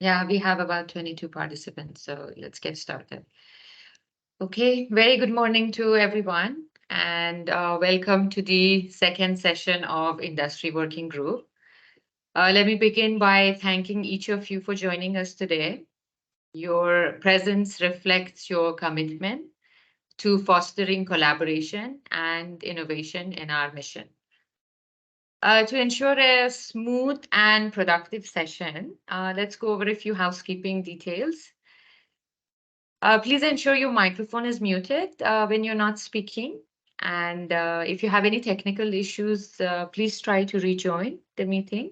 Yeah, we have about 22 participants, so let's get started. Okay, very good morning to everyone, and welcome to the second session of Industry Working Group. Let me begin by thanking each of you for joining us today. Your presence reflects your commitment to fostering collaboration and innovation in our mission. To ensure a smooth and productive session, let's go over a few housekeeping details. Please ensure your microphone is muted when you're not speaking. And if you have any technical issues, please try to rejoin the meeting.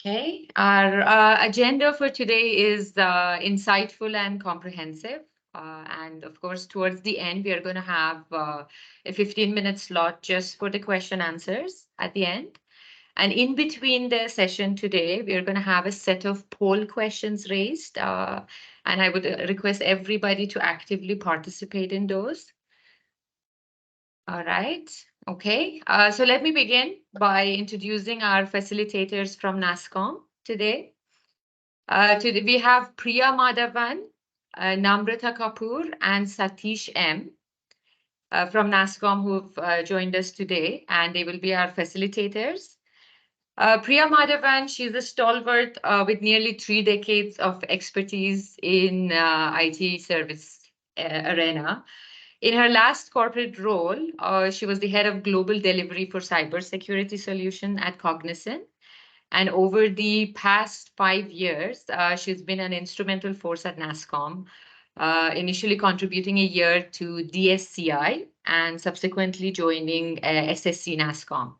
Okay, our agenda for today is insightful and comprehensive. And of course, towards the end, we are going to have a 15-minute slot just for the question answers at the end. And in between the session today, we are going to have a set of poll questions raised. And I would request everybody to actively participate in those. All right. Okay. So let me begin by introducing our facilitators from NASSCOM today. Today we have Priya Madhavan, Namrata Kapoor, and Satish M. From NASSCOM who've joined us today, and they will be our facilitators. Priya Madhavan, she's a stalwart with nearly 3 decades of expertise in IT service arena. In her last corporate role, she was the head of global delivery for cybersecurity solution at Cognizant. And over the past 5 years, she's been an instrumental force at NASSCOM, initially contributing a year to DSCI and subsequently joining SSC NASSCOM.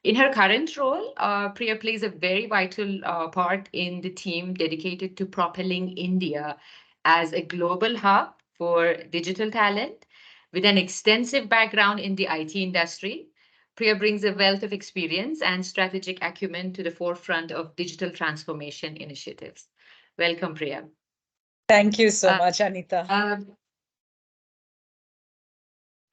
In her current role, Priya plays a very vital part in the team dedicated to propelling India as a global hub for digital talent. With an extensive background in the IT industry, Priya brings a wealth of experience and strategic acumen to the forefront of digital transformation initiatives. Welcome, Priya. Thank you so much, Anita.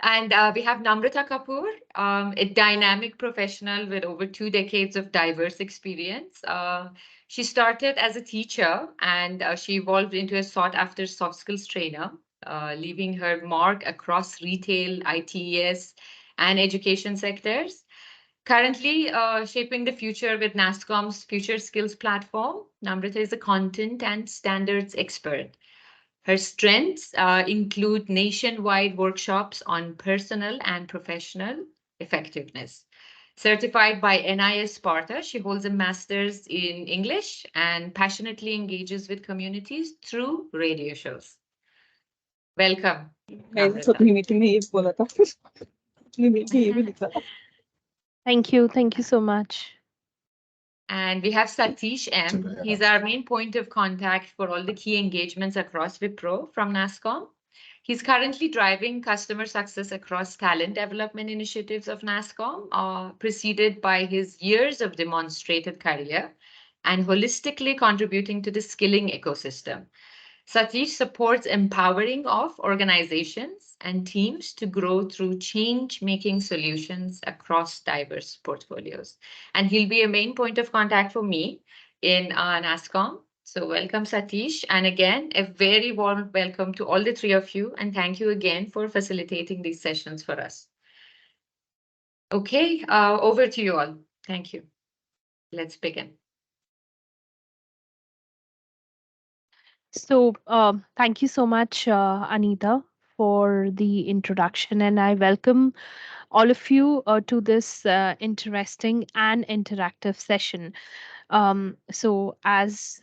And we have Namrata Kapoor, a dynamic professional with over 2 decades of diverse experience. She started as a teacher and she evolved into a sought-after soft skills trainer, leaving her mark across retail, ITES, and education sectors. Currently shaping the future with NASSCOM's Future Skills platform, Namrata is a content and standards expert. Her strengths include nationwide workshops on personal and professional effectiveness. Certified by NIS Sparta, she holds a master's in English and passionately engages with communities through radio shows. Welcome. Thank you. Thank you so much. And we have Satish M. He's our main point of contact for all the key engagements across Wipro from NASSCOM. He's currently driving customer success across talent development initiatives of NASSCOM, preceded by his years of demonstrated career and holistically contributing to the skilling ecosystem. Satish supports empowering of organizations and teams to grow through change-making solutions across diverse portfolios. And he'll be a main point of contact for me in NASSCOM. So welcome, Satish. And again, a very warm welcome to all the 3 of you. And thank you again for facilitating these sessions for us. Okay, over to you all. Thank you. Let's begin. So thank you so much, Anita, for the introduction. And I welcome all of you to this interesting and interactive session. So as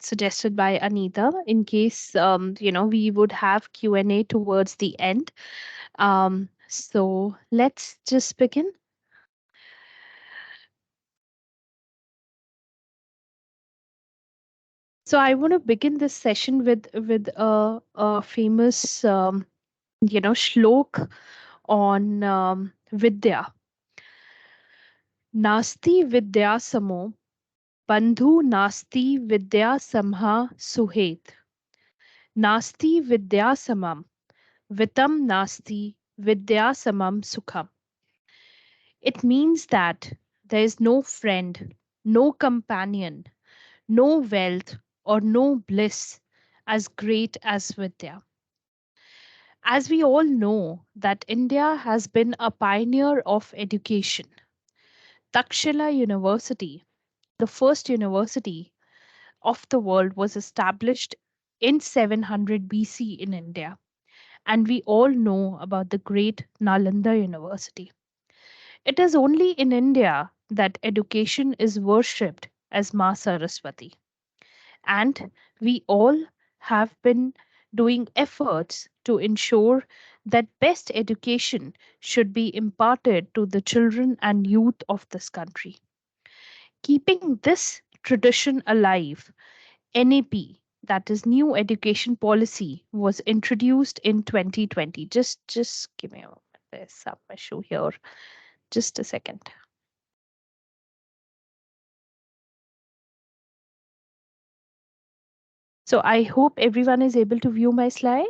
suggested by Anita, in case, we would have Q&A towards the end. So let's just begin. So I want to begin this session with a famous shlok on Vidya. Nasti Vidya Samo, Bandhu Nasti Vidya Samha Suhet. Nasti Vidya Samam, Vitam Nasti Vidya Samam Sukham. It means that there is no friend no companion, no wealth, or no bliss as great as Vidya. As we all know that India has been a pioneer of education. Takshila University, the first university of the world, was established in 700 BC in India. And we all know about the great Nalanda University. It is only in India that education is worshipped as Ma Saraswati. And we all have been doing efforts to ensure that best education should be imparted to the children and youth of this country. Keeping this tradition alive, NAP, that is New Education Policy, was introduced in 2020. Just give me a moment. There's some issue here. Just a second. So I hope everyone is able to view my slide.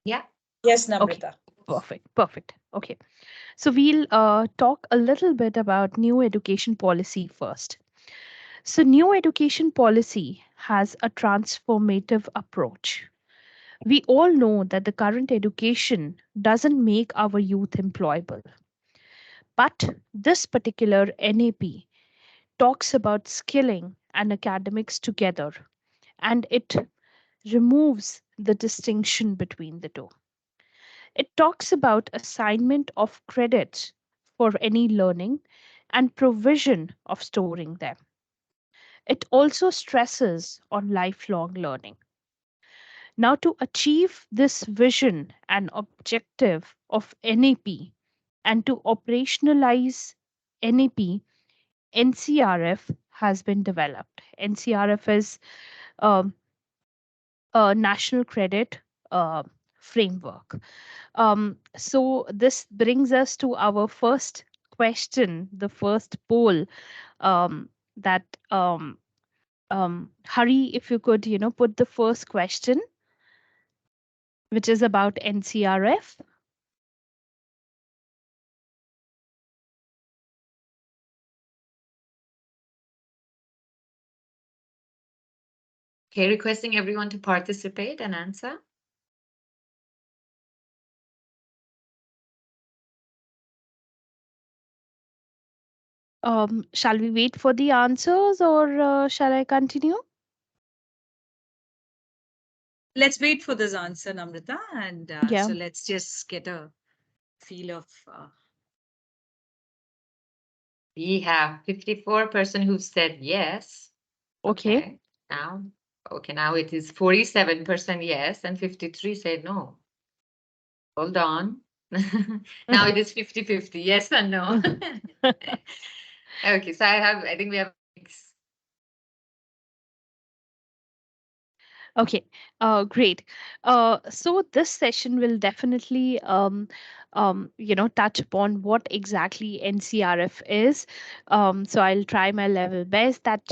Yeah. Yes, Okay, Namrata. perfect. Okay, so we'll talk a little bit about new education policy first. So, new education policy has a transformative approach. We all know that the current education doesn't make our youth employable, but this particular NAP talks about skilling and academics together, and it removes the distinction between the two. It talks about assignment of credits for any learning and provision of storing them. It also stresses on lifelong learning. Now, to achieve this vision and objective of NAP and to operationalize NAP, NCRF has been developed. NCRF is um, a national credit uh, framework. So this brings us to our first question, the first poll um, that Hari, if you could, put the first question, which is about NCRF. Okay, requesting everyone to participate and answer. Shall we wait for the answers or shall I continue? Let's wait for this answer, Namrata. And Yeah. so let's just get a feel of. We have 54% who said yes. Okay. Now, now it is 47% yes and 53 said no. Hold on. Now it is 50-50, yes and no. Okay, so I think we have mix. Okay, great. So this session will definitely, touch upon what exactly NCRF is. So I'll try my level best that,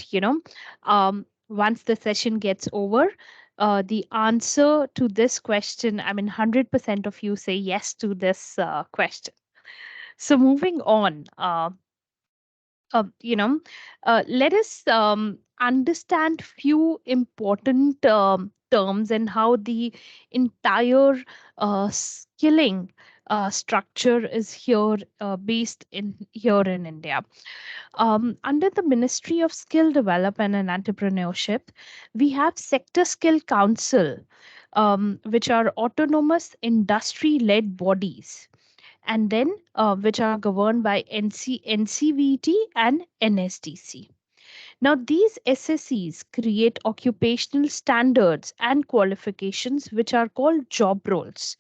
once the session gets over, the answer to this question, I mean, 100% of you say yes to this question. So moving on, uh, you know, let us understand few important terms and how the entire skilling structure is here based in here in India. Under the Ministry of Skill Development and Entrepreneurship, we have Sector Skill Council, which are autonomous industry-led bodies and then which are governed by NCVT and NSDC. Now, these SSCs create occupational standards and qualifications which are called job roles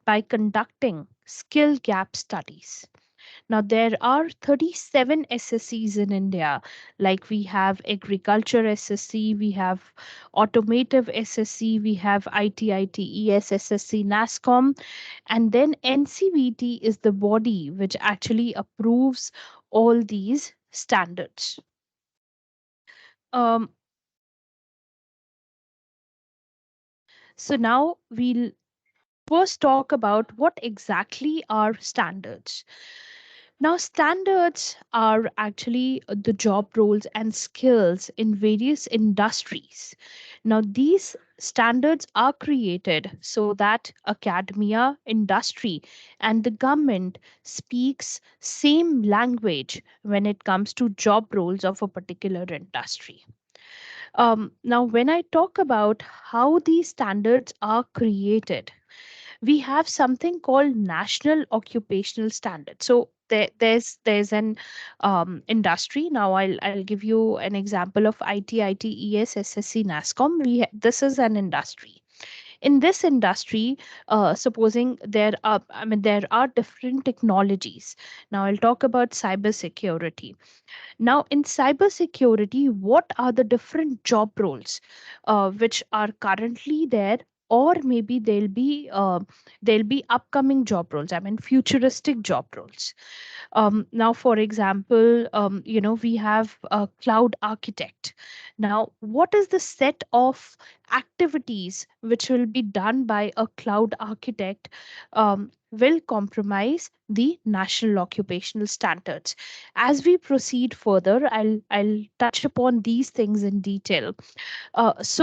by conducting skill gap studies. Now, there are 37 SSCs in India, like we have Agriculture SSC, we have Automotive SSC, we have ITITES SSC, NASSCOM, and then NCVT is the body which actually approves all these standards. Um, so now we'll first talk about what exactly are standards. Now, standards are actually the job roles and skills in various industries. Now, these standards are created so that academia, industry, and the government speaks same language when it comes to job roles of a particular industry. Now, when I talk about how these standards are created, we have something called National Occupational Standards. So there's an industry. Now I'll give you an example of ITES SSC NASSCOM. This is an industry. In this industry, supposing there are different technologies. Now I'll talk about cybersecurity. Now, in cybersecurity, what are the different job roles which are currently there, or maybe there'll be upcoming job roles? I mean, futuristic job roles. Now, for example, we have a cloud architect. Now, what is the set of activities which will be done by a cloud architect will compromise the national occupational standards. As we proceed further, I'll touch upon these things in detail. As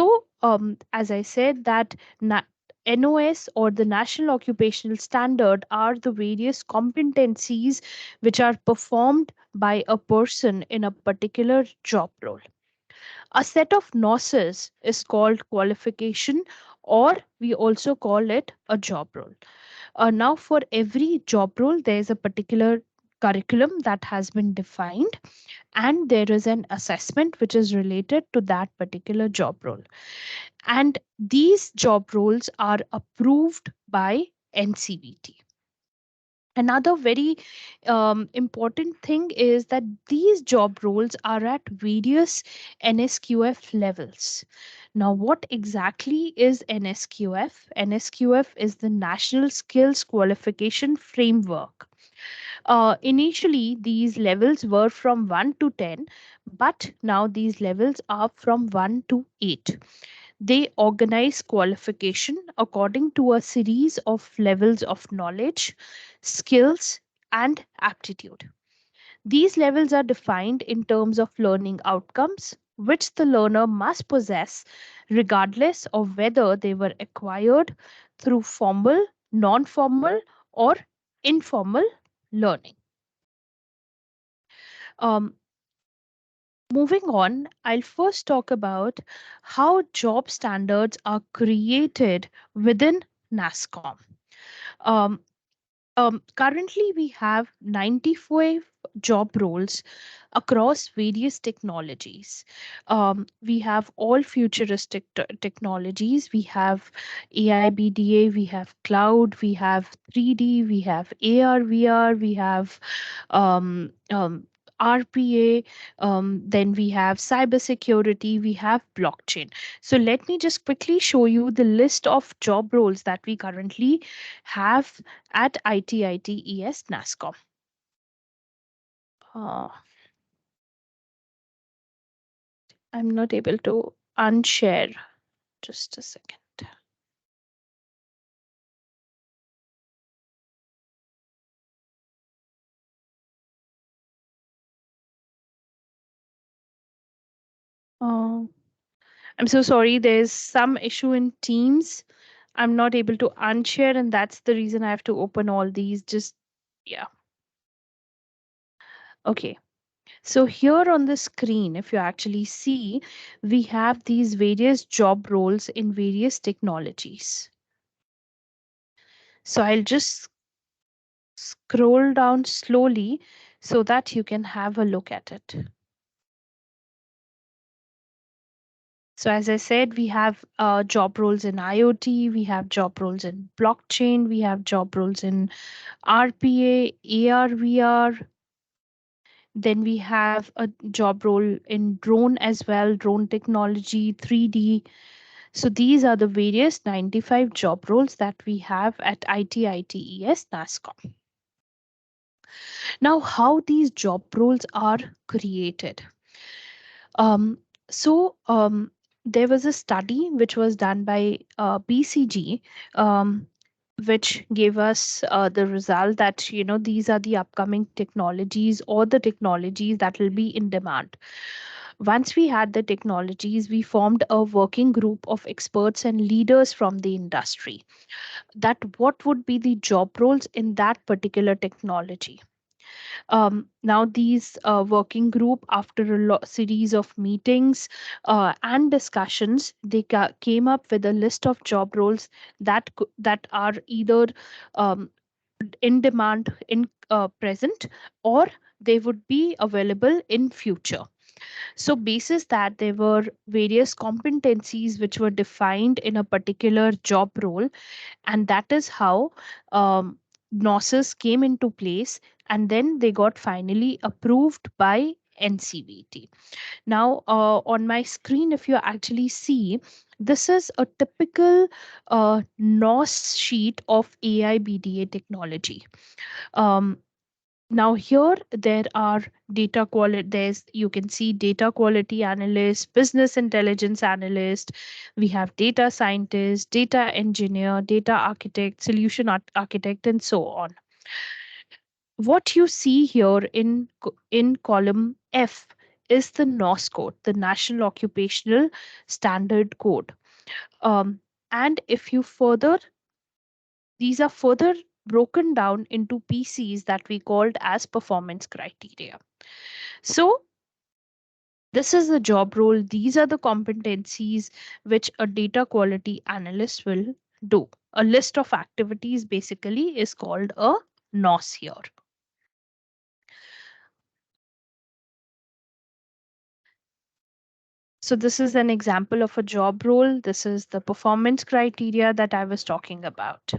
I said, that NOS or the National Occupational Standard are the various competencies which are performed by a person in a particular job role. A set of NOSes is called qualification, or we also call it a job role. Now, for every job role, there is a particular curriculum that has been defined, and there is an assessment which is related to that particular job role. And these job roles are approved by NCVT. Another very important thing is that these job roles are at various NSQF levels. Now, what exactly is NSQF? NSQF is the National Skills Qualification Framework. Initially, these levels were from 1 to 10, but now these levels are from 1 to 8. They organize qualification according to a series of levels of knowledge, skills, and aptitude. These levels are defined in terms of learning outcomes, which the learner must possess regardless of whether they were acquired through formal, non formal, or informal learning. Um, Moving on, I'll first talk about how job standards are created within NASSCOM. Um, Currently, we have 95 job roles across various technologies. We have all futuristic technologies. We have AIBDA, we have cloud, we have 3D, we have AR, VR, we have RPA, then we have cybersecurity, we have blockchain. So let me just quickly show you the list of job roles that we currently have at ITITES NASSCOM. Uh, I'm not able to unshare. Just a second. Uh, I'm so sorry. There's some issue in Teams. I'm not able to unshare, and that's the reason I have to open all these. Just, yeah. Okay. So here on the screen, if you actually see, we have these various job roles in various technologies. So I'll just scroll down slowly so that you can have a look at it. So as I said, we have job roles in IoT, we have job roles in blockchain, we have job roles in RPA, AR, VR. Then we have a job role in drone as well, drone technology, 3D. So these are the various 95 job roles that we have at ITITES NASSCOM. Now, how these job roles are created. Um, so there was a study which was done by BCG. which gave us the result that these are the upcoming technologies or the technologies that will be in demand. Once we had the technologies, we formed a working group of experts and leaders from the industry, that what would be the job roles in that particular technology. Now these working group, after a series of meetings and discussions, they came up with a list of job roles that are either um, in demand in present, or they would be available in future. So basis that, there were various competencies which were defined in a particular job role, and that is how NOSes came into place, and then they got finally approved by NCVT. Now, on my screen, if you actually see, this is a typical NOS sheet of AI BDA technology. Um, Now here there are data quality, there's, you can see, data quality analyst, business intelligence analyst, we have data scientist, data engineer, data architect, solution architect, and so on. What you see here in column F is the NOS code, the National Occupational Standard code. And if you further, these are further broken down into PCs that we called as performance criteria. So this is the job role. These are the competencies which a data quality analyst will do. A list of activities basically is called a NOS here. So this is an example of a job role. This is the performance criteria that I was talking about.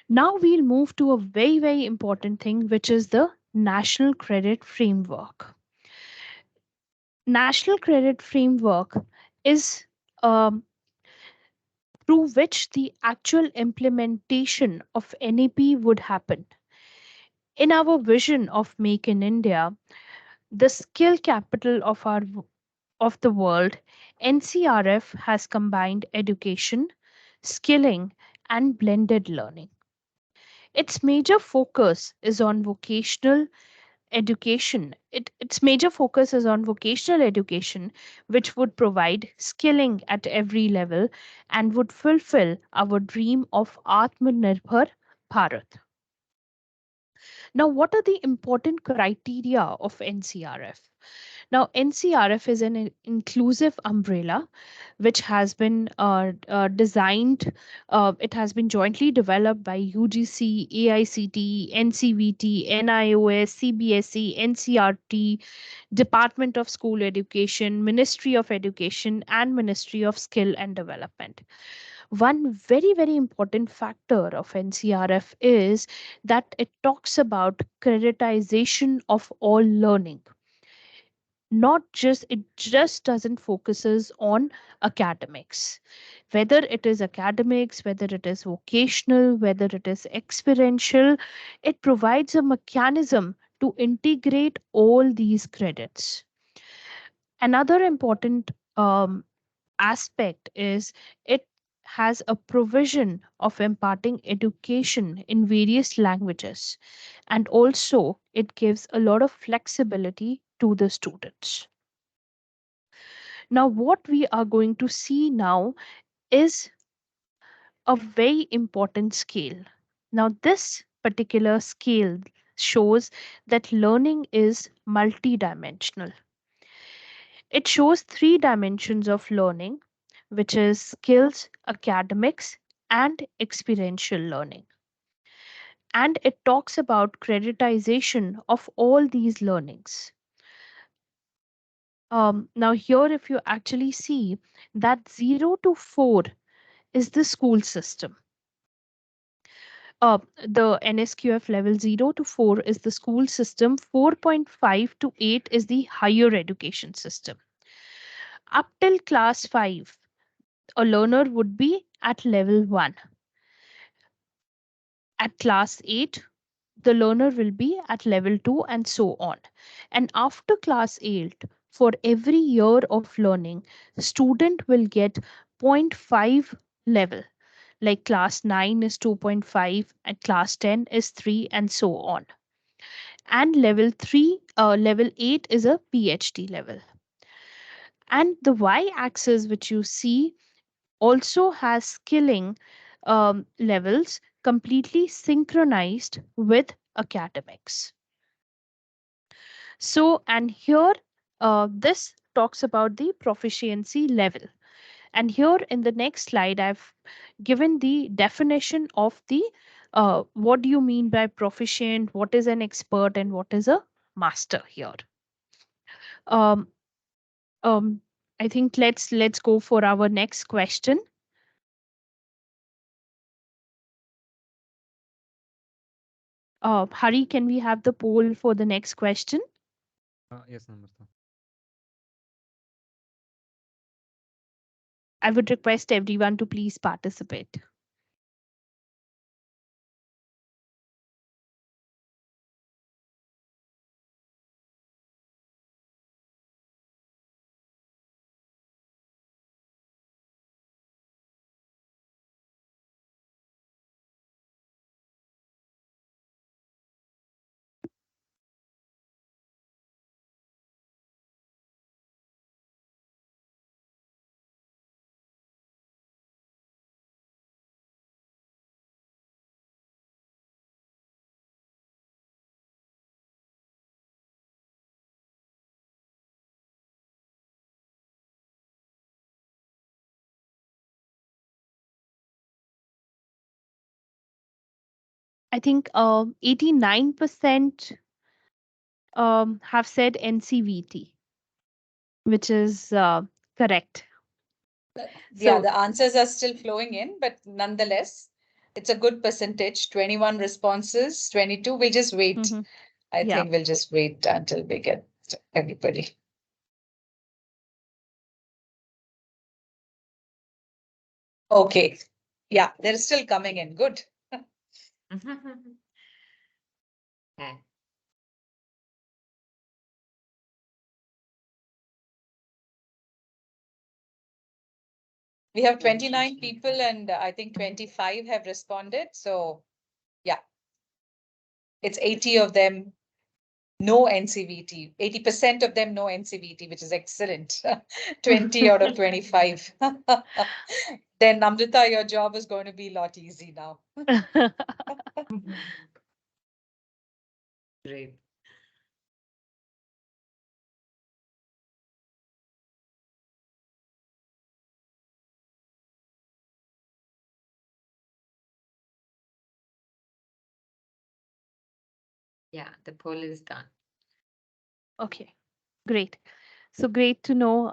Now we'll move to a very, very important thing, which is the National Credit Framework. National Credit Framework is through which the actual implementation of NAP would happen. In our vision of Make in India, the skill capital of the world, NCRF has combined education, skilling, and blended learning. Its major focus is on vocational education. Its major focus is on vocational education, which would provide skilling at every level and would fulfill our dream of Atmanirbhar Bharat. Now, what are the important criteria of NCRF? Now, NCRF is an inclusive umbrella which has been designed, it has been jointly developed by UGC, AICTE, NCVT, NIOS, CBSE, NCRT, Department of School Education, Ministry of Education, and Ministry of Skill and Development. One very, very important factor of NCRF is that it talks about creditization of all learning. Not just, it just doesn't focuses on academics, whether it is academics, whether it is vocational, whether it is experiential. It provides a mechanism to integrate all these credits. Another important aspect is it has a provision of imparting education in various languages, and also it gives a lot of flexibility to the students. Now what we are going to see now is a very important scale. Now this particular scale shows that learning is multidimensional. It shows three dimensions of learning, which is skills, academics, and experiential learning. And it talks about creditization of all these learnings. Now, here, if you actually see that 0 to 4 is the school system. The NSQF level 0 to 4 is the school system, 4.5 to 8 is the higher education system. Up till class 5, a learner would be at level 1. At class 8, the learner will be at level 2, and so on. And after class 8, for every year of learning, student will get zero point 0.5 level. like class 9 is 2.5 and class 10 is 3 and so on. And level 8 is a PhD level. And the y-axis which you see also has skilling levels completely synchronized with academics. So, and here this talks about the proficiency level. And here in the next slide, I've given the definition of the what do you mean by proficient, what is an expert, and what is a master here. Um, um, I think let's go for our next question. Hari, can we have the poll for the next question? Yes, Namrata. I would request everyone to please participate. I think 89% have said NCVT, which is correct. Yeah, So- the answers are still flowing in, but nonetheless, it's a good percentage. 21 responses, 22. We'll just wait. Mhm. I Yeah. think we'll just wait until we get everybody. Okay. Yeah, they're still coming in. Good. Okay. We have 29 people and I think 25 have responded. So yeah, it's 80 of them no NCVT. 80% of them no NCVT, which is excellent. 20 out of 25. Then Namrita, your job is going to be a lot easy now. Great. Yeah, the poll is done. Okay, great. So great to know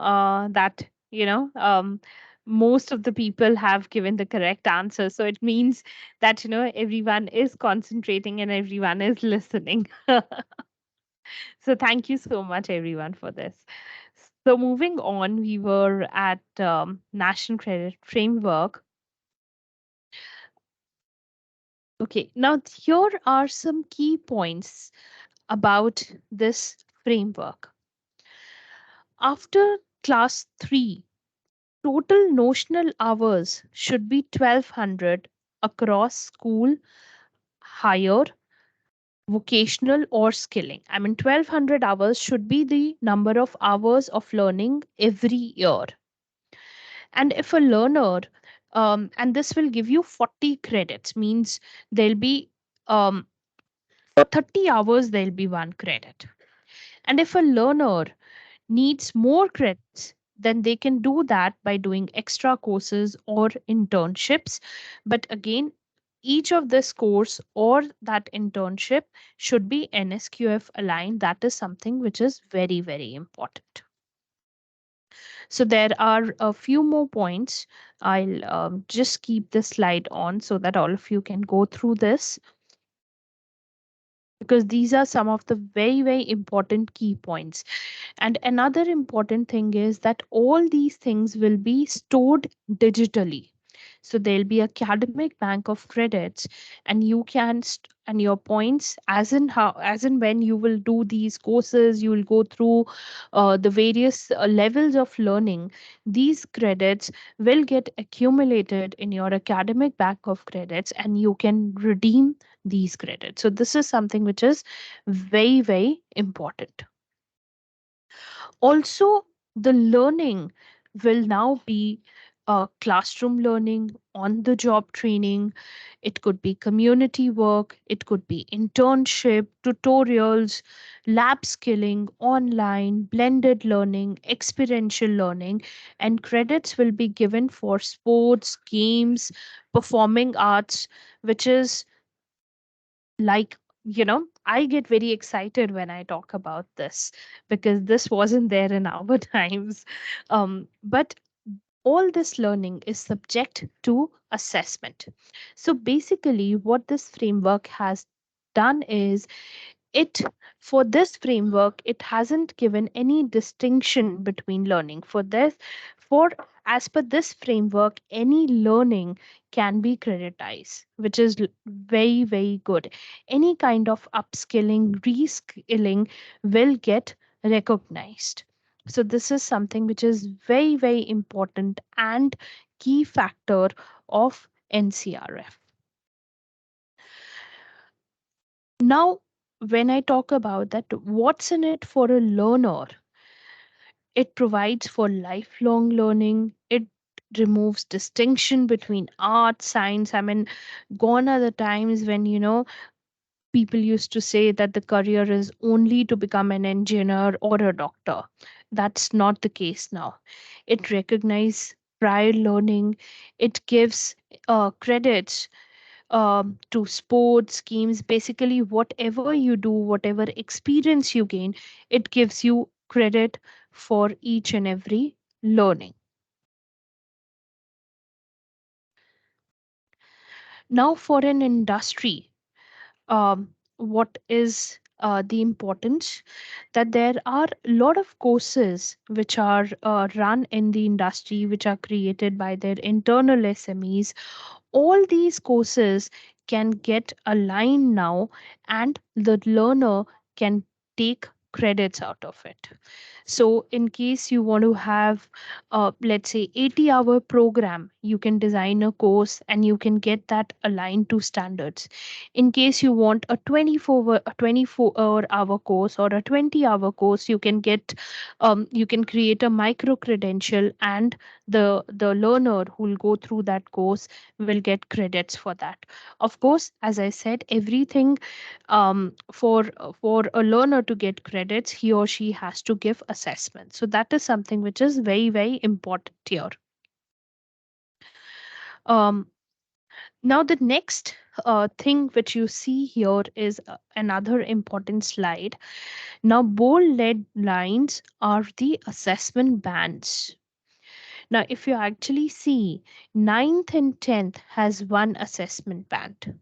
that, most of the people have given the correct answer. So it means that, everyone is concentrating and everyone is listening. So thank you so much, everyone, for this. So moving on, we were at National Credit Framework. Okay, now here are some key points about this framework. After class 3, total notional hours should be 1200 across school, higher, vocational, or skilling. I mean, 1200 hours should be the number of hours of learning every year. And if a learner, and this will give you 40 credits, means there'll be for 30 hours, there'll be 1 credit. And if a learner needs more credits, then they can do that by doing extra courses or internships. But again, each of this course or that internship should be NSQF aligned. That is something which is very, very important. So there are a few more points. I'll just keep this slide on so that all of you can go through this, because these are some of the very, very important key points. And another important thing is that all these things will be stored digitally. So there'll be academic bank of credits, and you can and your points, as in when you will do these courses, you will go through the various levels of learning. These credits will get accumulated in your academic bank of credits, and you can redeem these credits. So this is something which is very, very important. Also, the learning will now be classroom learning, on the job training. It could be community work, it could be internship, tutorials, lab skilling, online, blended learning, experiential learning, and credits will be given for sports, games, performing arts, which is like, I get very excited when I talk about this, because this wasn't there in our times. But all this learning is subject to assessment. So basically what this framework has done is, it for this framework, it hasn't given any distinction between learning. For as per this framework, any learning can be creditized, which is very, very good. Any kind of upskilling, reskilling will get recognized. So this is something which is very, very important and key factor of NCRF. Now, when I talk about that, what's in it for a learner? It provides for lifelong learning. It removes distinction between art, science. I mean, gone are the times when, people used to say that the career is only to become an engineer or a doctor. That's not the case now. It recognizes prior learning. It gives credits to sports schemes. Basically, whatever you do, whatever experience you gain, it gives you credit for each and every learning. Now, for an industry, what is the importance? That there are a lot of courses which are run in the industry, which are created by their internal SMEs. All these courses can get aligned now, and the learner can take credits out of it. So in case you want to have, let's say, 80-hour program, you can design a course and you can get that aligned to standards. In case you want a 24-hour course or a 20-hour course, you can create a micro credential, and the learner who will go through that course will get credits for that. Of course, as I said, everything, for a learner to get credits, he or she has to give assessment. So that is something which is very, very important here. um, Now the next thing which you see here is another important slide. Now bold red lines are the assessment bands. Now if you actually see, ninth and 10th has one assessment band.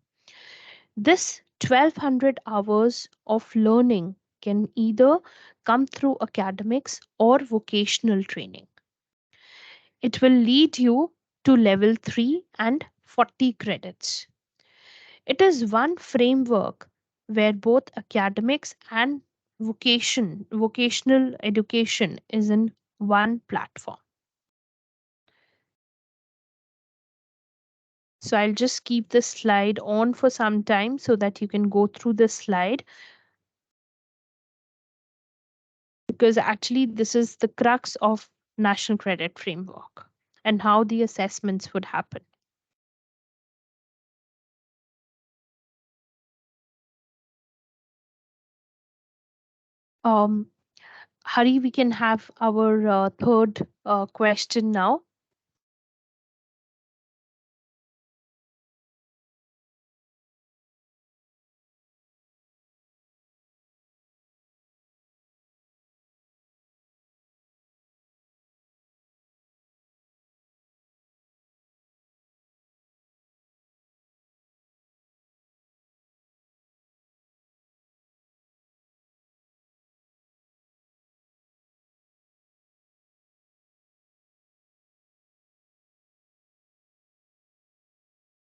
This 1200 hours of learning can either come through academics or vocational training. It will lead you to level 3 and 40 credits. It is one framework where both academics and vocational education is in one platform. So I'll just keep this slide on for some time so that you can go through this slide, because actually this is the crux of National Credit Framework and how the assessments would happen. Um, Hari, we can have our third question now.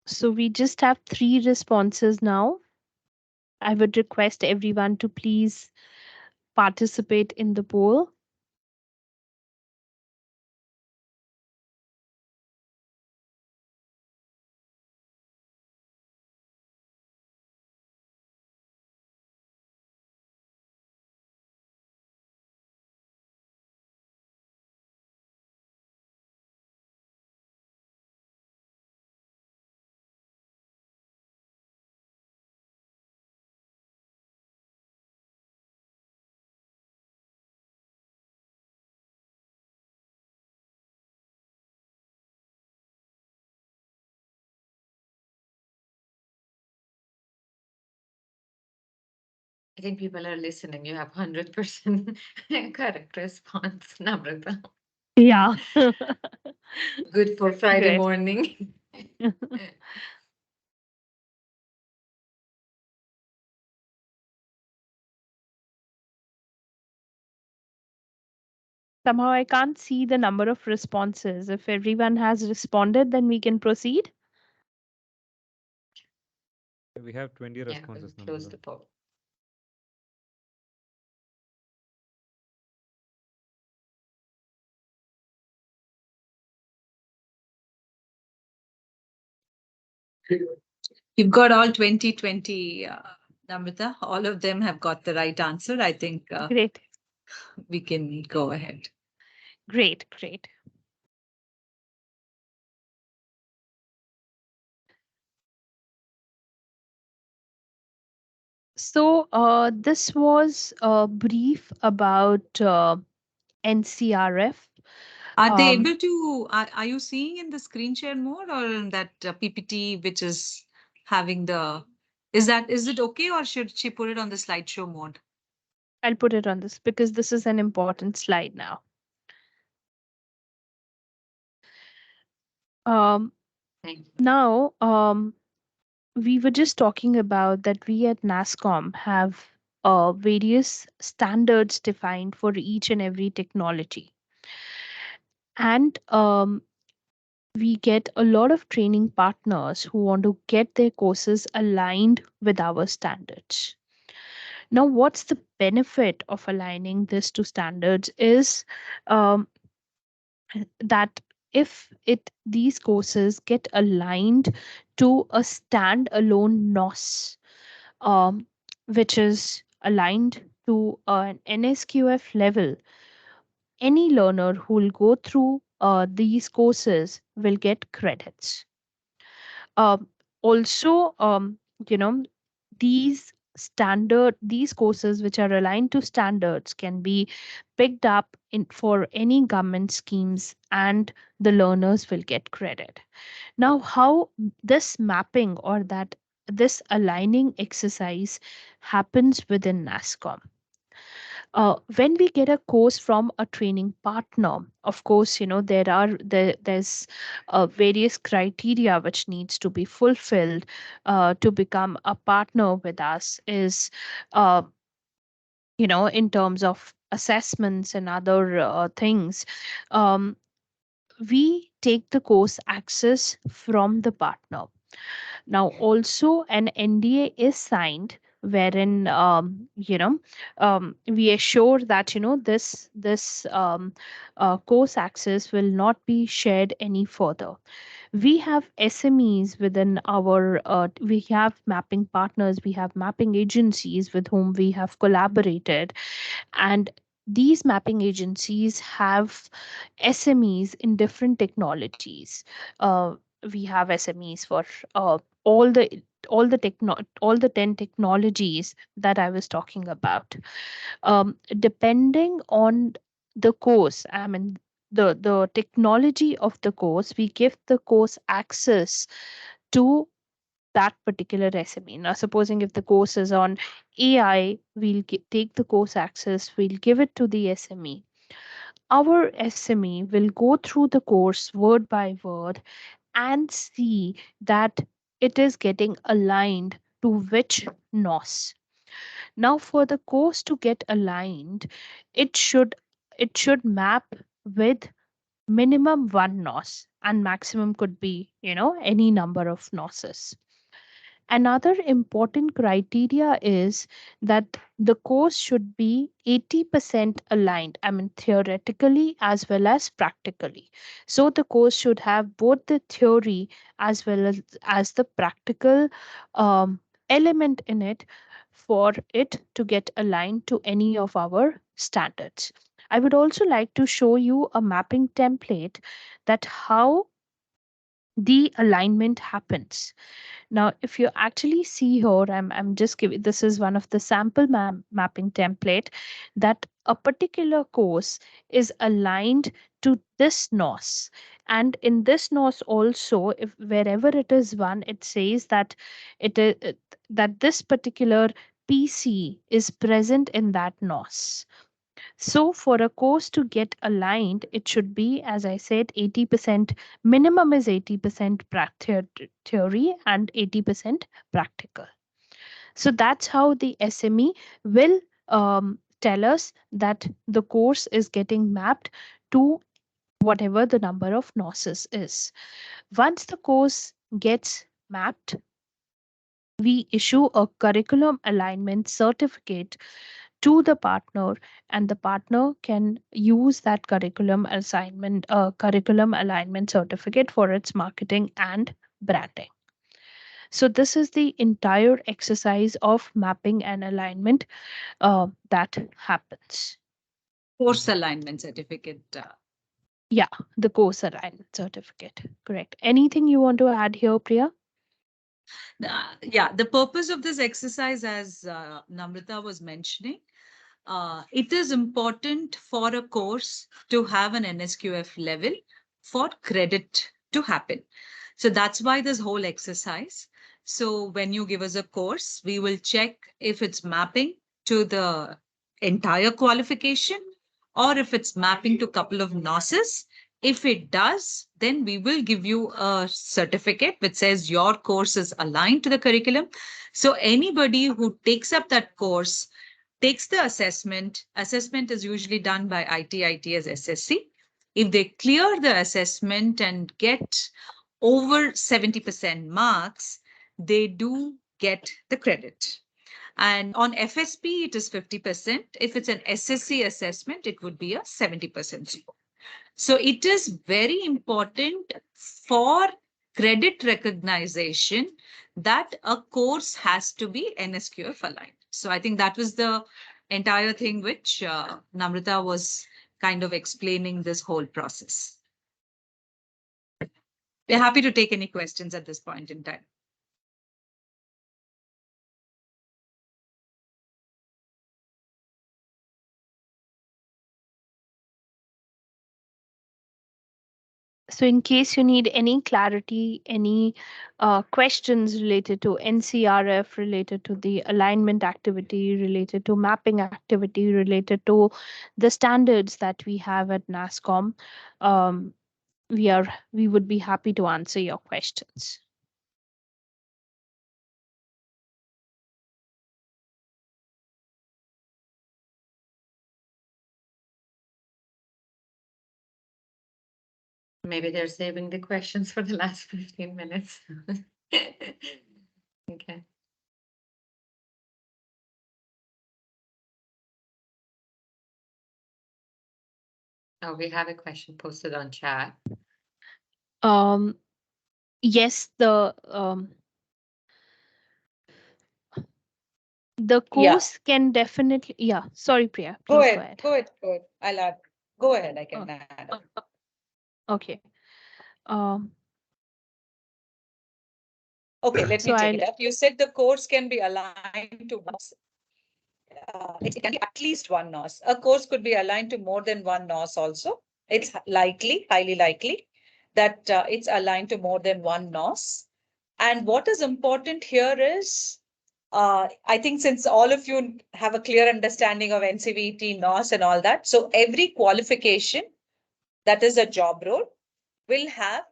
So we just have 3 responses now. I would request everyone to please participate in the poll. I think people are listening. You have 100% correct response, Namrata. Yeah. Good for Friday Great. morning. Somehow I can't see the number of responses. If everyone has responded, then we can proceed. We have 20 Yeah, we'll responses, close Namrata. the poll. You've got all 2020, Namrata. All of them have got the right answer. I think Great. we can go ahead. Great. Great. So this was a brief about NCRF. Are they Um, able to, are you seeing in the screen share mode or in that PPT, which is having the, is it okay or should she put it on the slideshow mode? I'll put it on this because this is an important slide now. Thank you. Now, we were just talking about that we at NASSCOM have various standards defined for each and every technology. And we get a lot of training partners who want to get their courses aligned with our standards. Now, what's the benefit of aligning this to standards is um, that if it these courses get aligned to a standalone NOS, which is aligned to an NSQF level, any learner who will go through these courses will get credits. Also, you know, these courses which are aligned to standards can be picked up in for any government schemes, and the learners will get credit. Now, how this mapping or that this aligning exercise happens within NASSCOM? When we get a course from a training partner, of course, there's various criteria which needs to be fulfilled to become a partner with us. Is uh, in terms of assessments and other things. Um, we take the course access from the partner. Now, also an NDA is signed wherein we assure that this course access will not be shared any further. We have SMEs within our we have mapping partners, we have mapping agencies with whom we have collaborated, and these mapping agencies have SMEs in different technologies. uh, we have SMEs for uh, all the all the 10 technologies that I was talking about. Depending on the course, I mean the technology of the course, we give the course access to that particular SME. Now, supposing if the course is on AI, we'll take the course access, we'll give it to the SME. Our SME will go through the course word by word and see that it is getting aligned to which NOS. Now, for the course to get aligned, it should it should map with minimum 1 NOS, and maximum could be, any number of NOSes. Another important criteria is that the course should be 80% aligned, I mean, theoretically as well as practically. So the course should have both the theory as well as the practical element in it for it to get aligned to any of our standards. I would also like to show you a mapping template that how the alignment happens. Now, if you actually see here, I'm just giving, this is one of the sample mapping template, that a particular course is aligned to this NOS. And in this NOS also, if wherever it is one, it says that that this particular PC is present in that NOS. So for a course to get aligned, it should be, as I said, 80%, minimum is 80% theory and 80% practical. So that's how the SME will tell us that the course is getting mapped to whatever the number of NOSes is. Once the course gets mapped, we issue a curriculum alignment certificate to the partner, and the partner can use that curriculum alignment certificate for its marketing and branding. So this is the entire exercise of mapping and alignment that happens. Course alignment certificate. Yeah, the course alignment certificate. Correct. Anything you want to add here, Priya? Yeah, the purpose of this exercise, as Namrata was mentioning, it is important for a course to have an NSQF level for credit to happen. So that's why this whole exercise. So when you give us a course, we will check if it's mapping to the entire qualification or if it's mapping to a couple of NOSes. If it does, then we will give you a certificate which says your course is aligned to the curriculum. So anybody who takes up that course takes the assessment. Assessment is usually done by ITIT as SSC. If they clear the assessment and get over 70% marks, they do get the credit. And on FSP, it is 50%. If it's an SSC assessment, it would be a 70% score. So it is very important for credit recognition that a course has to be NSQF aligned. So I think that was the entire thing which Namrata was kind of explaining this whole process. We're happy to take any questions at this point in time. So in case you need any clarity, any questions related to NCRF, related to the alignment activity, related to mapping activity, related to the standards that we have at NASSCOM, we would be happy to answer your questions. Maybe they're saving the questions for the last 15 minutes. Okay. Oh, we have a question posted on chat. Yes, the course can definitely, yeah, sorry, Priya, Go please ahead. I'll add. Go ahead, I can add. Okay. Okay, let me take it up. You said the course can be aligned to it can be at least one NOS. A course could be aligned to more than one NOS also. It's likely, highly likely, that it's aligned to more than one NOS. And what is important here is, I think since all of you have a clear understanding of NCVT, NOS and all that, so every qualification that is a job role will have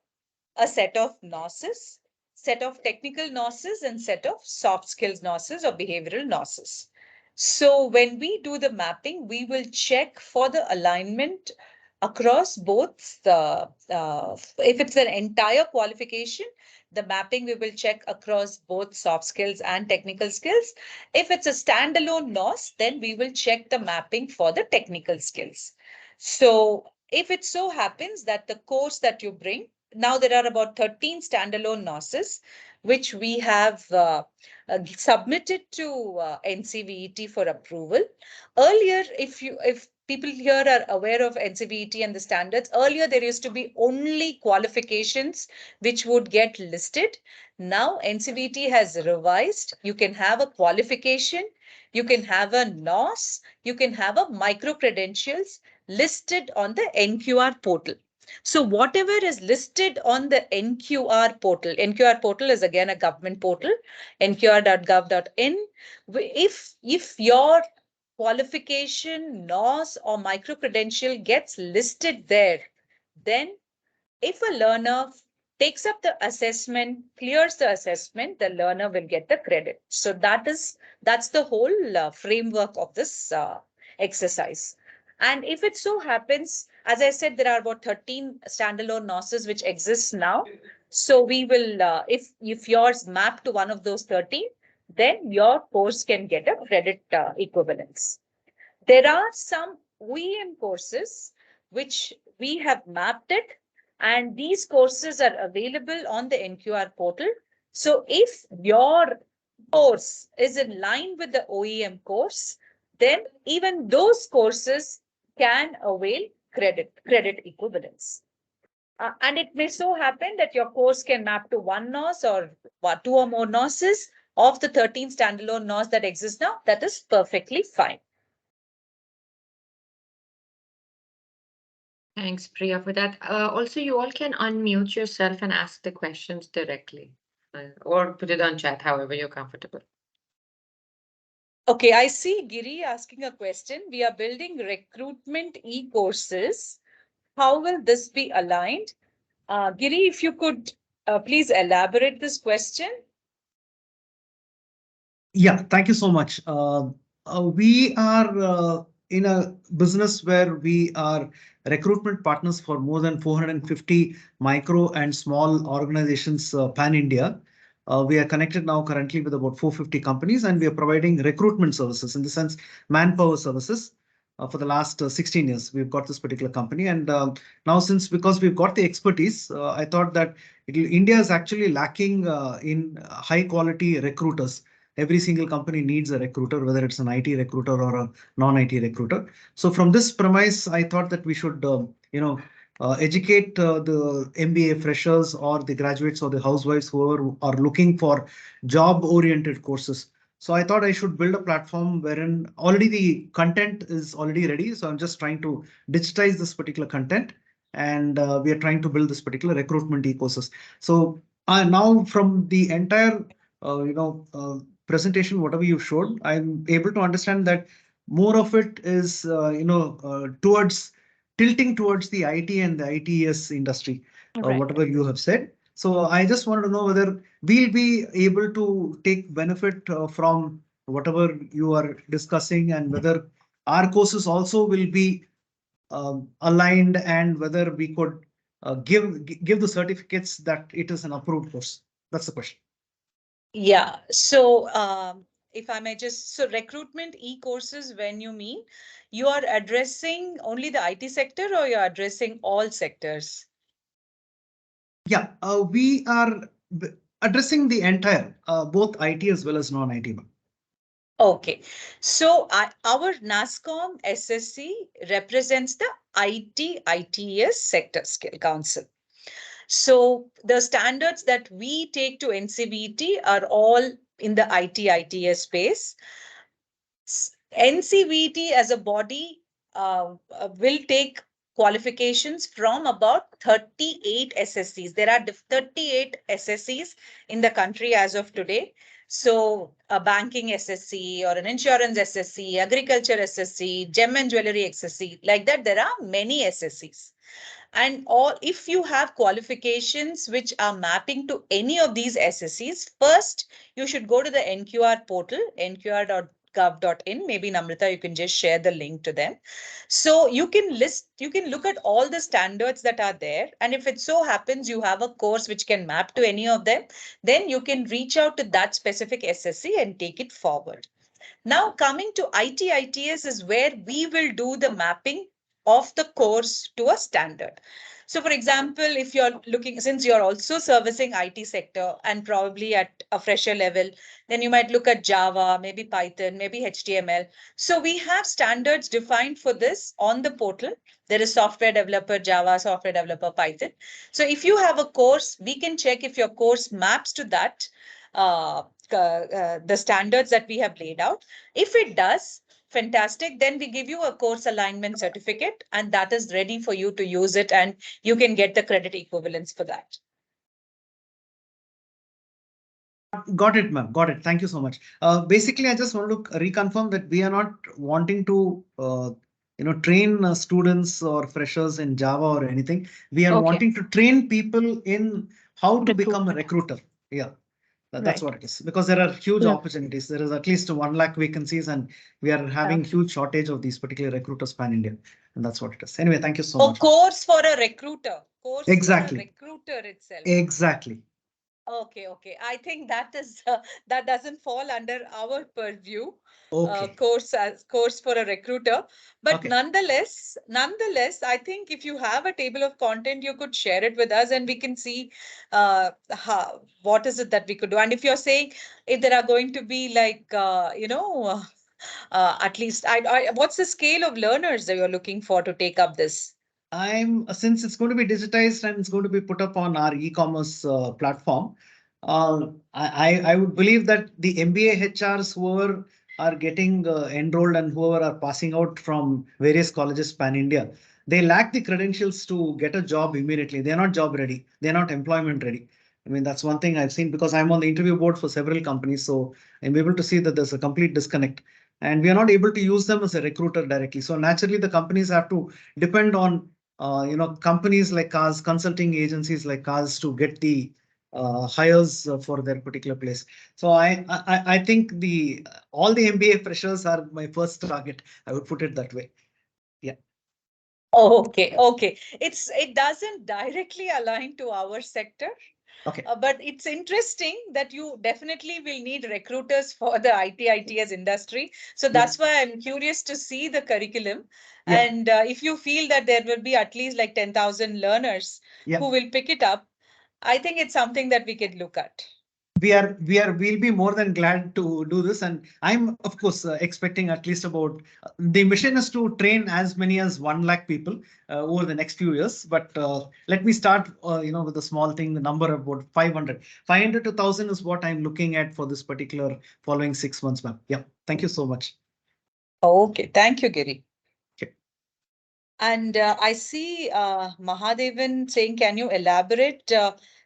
a set of NOSes, set of technical NOSes and set of soft skills NOSes or behavioral NOSes. So when we do the mapping, we will check for the alignment across both the, if it's an entire qualification, the mapping we will check across both soft skills and technical skills. If it's a standalone NOS, then we will check the mapping for the technical skills. So if it so happens that the course that you bring, now there are about 13 standalone NOSes, which we have submitted to NCVET for approval. Earlier, if people here are aware of NCVET and the standards, earlier there used to be only qualifications which would get listed. Now NCVET has revised. You can have a qualification, you can have a NOS, you can have a micro credentials listed on the NQR portal. So whatever is listed on the NQR portal is again a government portal, nqr.gov.in. If your qualification, NOS or micro credential gets listed there, then if a learner takes up the assessment, clears the assessment, the learner will get the credit. So that's the whole framework of this exercise. And if it so happens, as I said, there are about 13 standalone NOSes which exist now. So we will, if yours map to one of those 13, then your course can get a credit equivalence. There are some OEM courses which we have mapped it, and these courses are available on the NQR portal. So if your course is in line with the OEM course, then even those courses can avail credit equivalence. And it may so happen that your course can map to one NOS or two or more NOSes of the 13 standalone NOS that exist now. That is perfectly fine. Thanks, Priya, for that. Also, you all can unmute yourself and ask the questions directly, or put it on chat, however you're comfortable. Okay, I see Giri asking a question. We are building recruitment e-courses. How will this be aligned? Giri, if you could please elaborate this question. Yeah, thank you so much. We are in a business where we are recruitment partners for more than 450 micro and small organizations pan India. We are connected now currently with about 450 companies, and we are providing recruitment services, in the sense manpower services. For the last 16 years, we've got this particular company, and now because we've got the expertise, I thought that India is actually lacking in high quality recruiters. Every single company needs a recruiter, whether it's an IT recruiter or a non-IT recruiter. So from this premise, I thought that we should, educate the MBA freshers or the graduates or the housewives who are looking for job-oriented courses. So I thought I should build a platform wherein already the content is already ready. So I'm just trying to digitize this particular content, and we are trying to build this particular recruitment ecosystem. So now from the entire, presentation, whatever you showed, I'm able to understand that more of it is, towards tilting towards the IT and the ITES industry, Right. whatever you have said. So I just wanted to know whether we'll be able to take benefit from whatever you are discussing, and whether our courses also will be aligned, and whether we could give the certificates that it is an approved course. That's the question. Yeah, so if I may just, so recruitment e-courses, when you mean, you are addressing only the IT sector or you're addressing all sectors? Yeah, we are addressing the entire, both IT as well as non-IT. Okay, so our NASSCOM SSC represents the IT ITES Sector Skill Council. So the standards that we take to NCVT are all in the IT ITES space. NCVT as a body will take qualifications from about 38 SSCs. There are 38 SSCs in the country as of today. So a banking SSC or an insurance SSC, agriculture SSC, gem and jewelry SSC, like that, there are many SSCs. And if you have qualifications which are mapping to any of these SSCs, first you should go to the NQR portal, nqr.gov.in, NOS.gov.in. Maybe Namrata, you can just share the link to them. So you can look at all the standards that are there. And if it so happens you have a course which can map to any of them, then you can reach out to that specific SSC and take it forward. Now coming to ITITS is where we will do the mapping of the course to a standard. So for example, if you're looking, since you're also servicing IT sector and probably at a fresher level, then you might look at Java, maybe Python, maybe HTML. So we have standards defined for this on the portal. There is software developer Java, software developer Python. So if you have a course, we can check if your course maps to that, the standards that we have laid out. If it does, fantastic. Then we give you a course alignment certificate and that is ready for you to use it and you can get the credit equivalence for that. Got it, ma'am. Got it. Thank you so much. Basically, I just want to reconfirm that we are not wanting to, train students or freshers in Java or anything. We are wanting to train people in how to become a recruiter. Yeah. That's what it is, because there are huge opportunities. There is at least 1 lakh vacancies and we are having huge shortage of these particular recruiters pan India. And that's what it is. Anyway, thank you so much. Course for a recruiter. Course Exactly. for a recruiter itself. Exactly. Okay. I think that is that doesn't fall under our purview. Okay. Course for a recruiter, but Okay. nonetheless, I think if you have a table of content, you could share it with us, and we can see what is it that we could do. And if you're saying if there are going to be like at least what's the scale of learners that you're looking for to take up this? Since it's going to be digitized and it's going to be put up on our e-commerce platform, I would believe that the MBA HRs, whoever are getting enrolled and whoever are passing out from various colleges pan India, they lack the credentials to get a job immediately. They're not job ready. They're not employment ready. I mean, that's one thing I've seen because I'm on the interview board for several companies. So I'm able to see that there's a complete disconnect and we are not able to use them as a recruiter directly. So naturally, the companies have to depend on companies like ours, consulting agencies like ours to get the hires for their particular place. So I think all the MBA freshers are my first target. I would put it that way. Yeah. Okay. It doesn't directly align to our sector. Okay. But it's interesting that you definitely will need recruiters for the ITITS industry. So that's why I'm curious to see the curriculum. Yeah. And if you feel that there will be at least like 10,000 learners who will pick it up, I think it's something that we could look at. We'll be more than glad to do this. And I'm, of course, expecting at least about the mission is to train as many as 1 lakh people over the next few years. But let me start, with a small thing, the number of about 500 to 1,000 is what I'm looking at for this particular following 6 months, ma'am. Yeah. Thank you so much. Okay. Thank you, Giri. Okay. And I see Mahadevan saying, can you elaborate?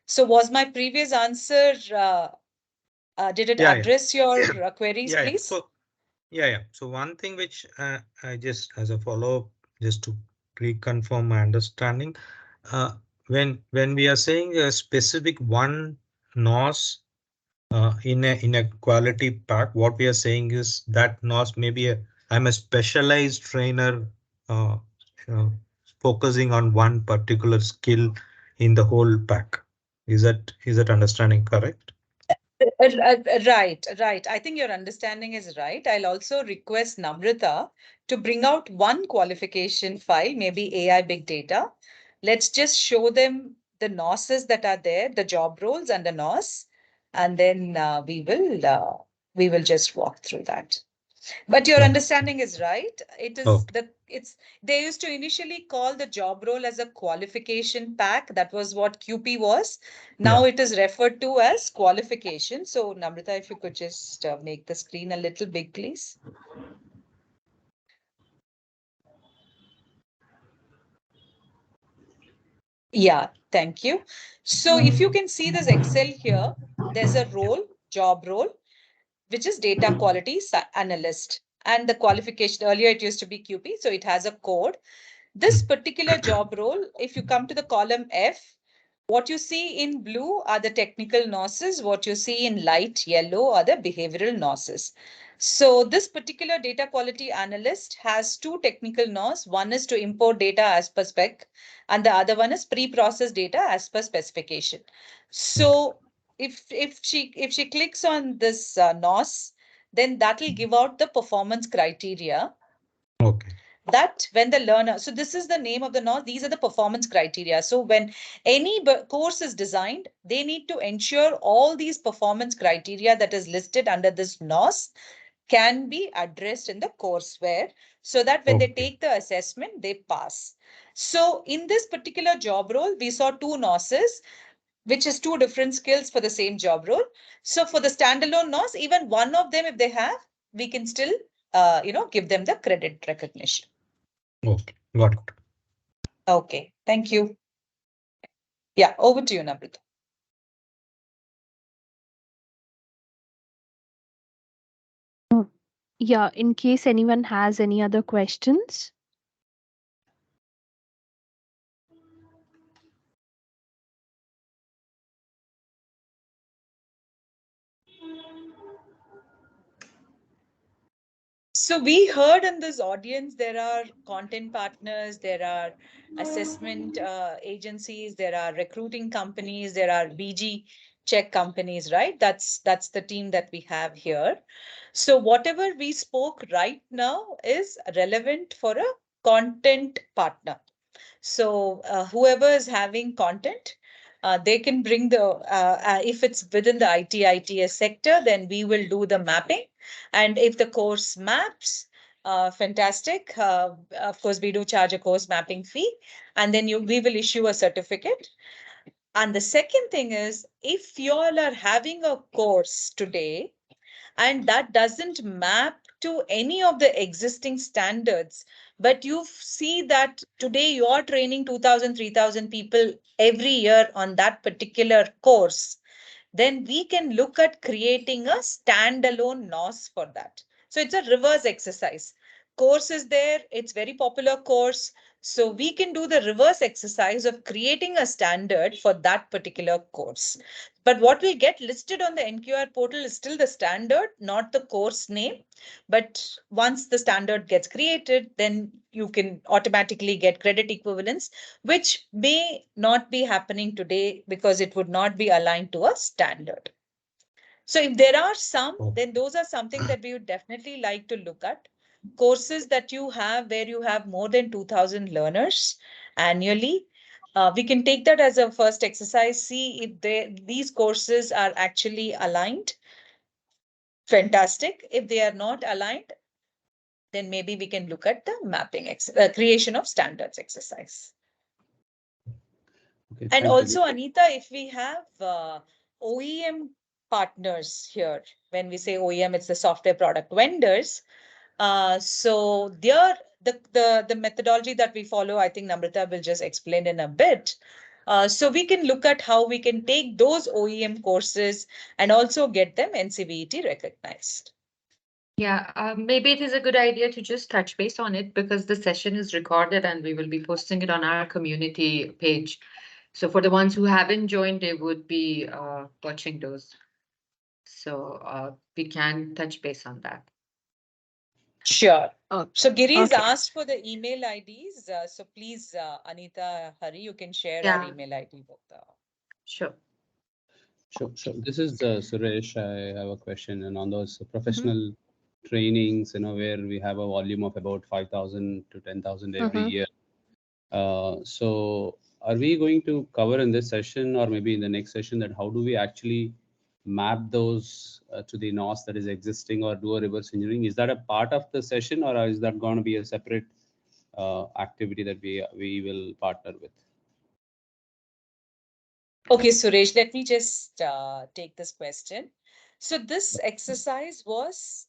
So was my previous answer, did it address your queries, please? So one thing which I just as a follow-up, just to reconfirm my understanding, when we are saying a specific one NOS in a quality pack, what we are saying is that NOS maybe I'm a specialized trainer focusing on one particular skill in the whole pack. Is that understanding correct? Right. I think your understanding is right. I'll also request Namrata to bring out one qualification file, maybe AI big data. Let's just show them the NOSs that are there, the job roles and the NOS, and then we will just walk through that. But your understanding is right. They used to initially call the job role as a qualification pack. That was what QP was. Now it is referred to as qualification. So Namrata, if you could just make the screen a little big, please. Yeah, thank you. So if you can see this Excel here, there's a role, job role, which is data quality analyst. And the qualification earlier, it used to be QP. So it has a code. This particular job role, if you come to the column F, what you see in blue are the technical NOSs. What you see in light yellow are the behavioral NOSs. So this particular data quality analyst has two technical NOS. One is to import data as per spec, and the other one is pre-processed data as per specification. So if she clicks on this NOS, then that will give out the performance criteria. Okay. That when the learner, so this is the name of the NOS, these are the performance criteria. So when any course is designed, they need to ensure all these performance criteria that is listed under this NOS can be addressed in the courseware so that when they take the assessment, they pass. So in this particular job role, we saw two NOSes, which is two different skills for the same job role. So for the standalone NOS, even one of them, if they have, we can still, give them the credit recognition. Okay, got it. Okay, thank you. Yeah, over to you, Namrata. Yeah, in case anyone has any other questions. So we heard in this audience, there are content partners, there are assessment agencies, there are recruiting companies, there are BG check companies, right? That's the team that we have here. So whatever we spoke right now is relevant for a content partner. So whoever is having content, they can bring if it's within the ITS sector, then we will do the mapping. And if the course maps, fantastic. Of course, we do charge a course mapping fee, and then we will issue a certificate. And the second thing is, if you all are having a course today, and that doesn't map to any of the existing standards, but you see that today you are training 2,000, 3,000 people every year on that particular course, then we can look at creating a standalone NOS for that. So it's a reverse exercise. Course is there, it's very popular course. So we can do the reverse exercise of creating a standard for that particular course. But what will get listed on the NQR portal is still the standard, not the course name. But once the standard gets created, then you can automatically get credit equivalence, which may not be happening today because it would not be aligned to a standard. So if there are some, then those are something that we would definitely like to look at. Courses that you have where you have more than 2,000 learners annually, we can take that as a first exercise, see if these courses are actually aligned. Fantastic. If they are not aligned, then maybe we can look at the mapping, creation of standards exercise. Okay, And thank also, you. Anita, if we have OEM partners here, when we say OEM, it's the software product vendors. So the methodology that we follow, I think Namrata will just explain in a bit. So we can look at how we can take those OEM courses and also get them NCVT recognized. Yeah, maybe it is a good idea to just touch base on it because the session is recorded and we will be posting it on our community page. So for the ones who haven't joined, they would be watching those. So we can touch base on that. Sure. Okay. So Giri's Okay. asked for the email IDs. So please, Anita, Hari, you can share our email ID with the. Sure. Sure. This is Suresh. I have a question, and on those professional trainings, where we have a volume of about 5,000 to 10,000 every year. So are we going to cover in this session or maybe in the next session that how do we actually map those to the NOS that is existing or do a reverse engineering? Is that a part of the session or is that going to be a separate activity that we will partner with? Okay, Suresh, let me just take this question. So this exercise was,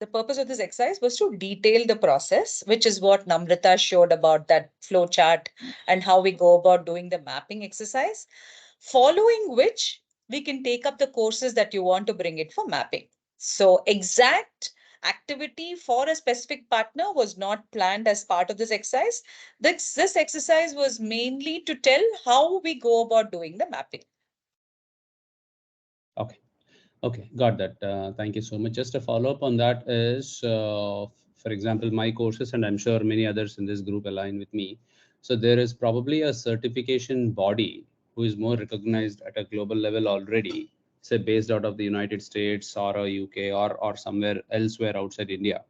the purpose of this exercise was to detail the process, which is what Namrata showed about that flow chart and how we go about doing the mapping exercise, following which we can take up the courses that you want to bring it for mapping. So exact activity for a specific partner was not planned as part of this exercise. This exercise was mainly to tell how we go about doing the mapping. Okay. Okay, got that. Thank you so much. Just a follow-up on that is, for example, my courses, and I'm sure many others in this group align with me. So there is probably a certification body who is more recognized at a global level already, say based out of the United States or a UK or somewhere elsewhere outside India.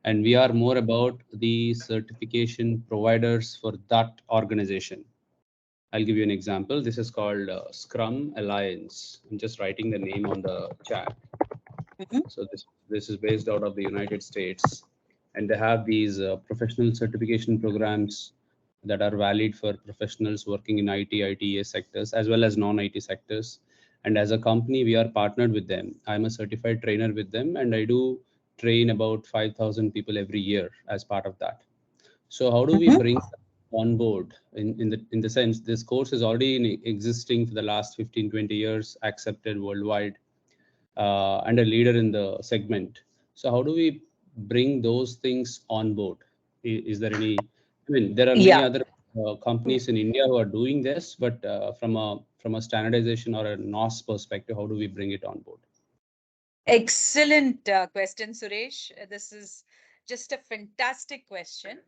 And we are more about the certification providers for that organization. I'll give you an example. This is called Scrum Alliance. I'm just writing the name on the chat. So this is based out of the United States, and they have these professional certification programs that are valid for professionals working in IT, ITES sectors, as well as non-IT sectors. And as a company, we are partnered with them. I'm a certified trainer with them, and I do train about 5,000 people every year as part of that. So how do we bring on board in the sense this course is already existing for the last 15-20 years, accepted worldwide, and a leader in the segment. So how do we bring those things on board? Is there any, I mean, there are many other companies in India who are doing this, but from a standardization or a NOS perspective, how do we bring it on board? Excellent question, Suresh. This is just a fantastic question.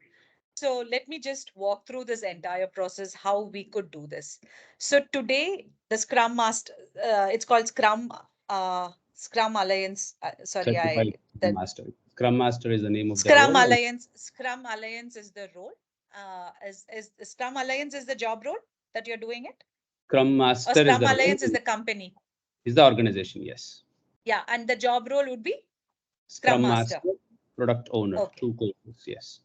So let me just walk through this entire process, how we could do this. So today, the Scrum Master, it's called Scrum Alliance. Certified Scrum Master. Scrum Master is the name of the Scrum role. Alliance. Scrum Alliance is the role. Is Scrum Alliance is the job role that you're doing it? Scrum Master or Scrum is the Alliance role, is the company. Is the organization, yes. Yeah, and the job role would be Scrum Master, Product Owner, okay. 2 courses, yes.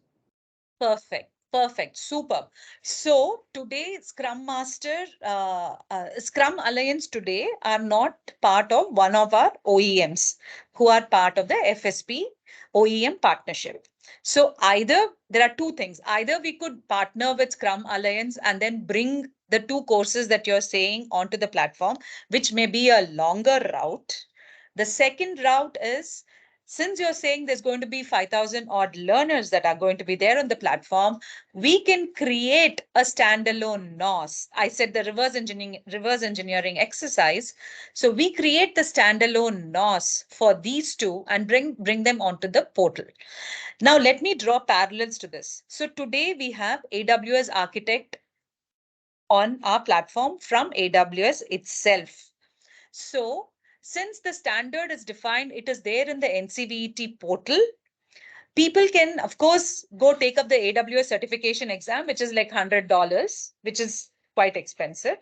Perfect. Perfect. Super. So today, Scrum Master, Scrum Alliance today are not part of one of our OEMs who are part of the FSP OEM partnership. So either there are two things. Either we could partner with Scrum Alliance and then bring the 2 courses that you're saying onto the platform, which may be a longer route. The second route is, since you're saying there's going to be 5,000 odd learners that are going to be there on the platform, we can create a standalone NOS. I said the reverse engineering exercise. So we create the standalone NOS for these 2 and bring them onto the portal. Now let me draw parallels to this. So today we have AWS Architect on our platform from AWS itself. So since the standard is defined, it is there in the NCVT portal. People can, of course, go take up the AWS certification exam, which is like $100, which is quite expensive.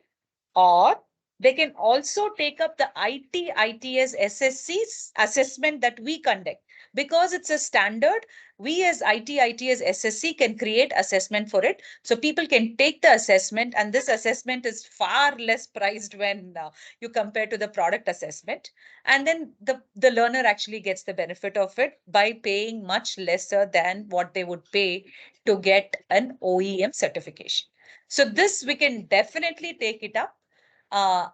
Or they can also take up the IT ITS SSC assessment that we conduct. Because it's a standard, we as IT ITS SSC can create assessment for it. So people can take the assessment, and this assessment is far less priced when you compare to the product assessment. And then the learner actually gets the benefit of it by paying much lesser than what they would pay to get an OEM certification. So this we can definitely take it up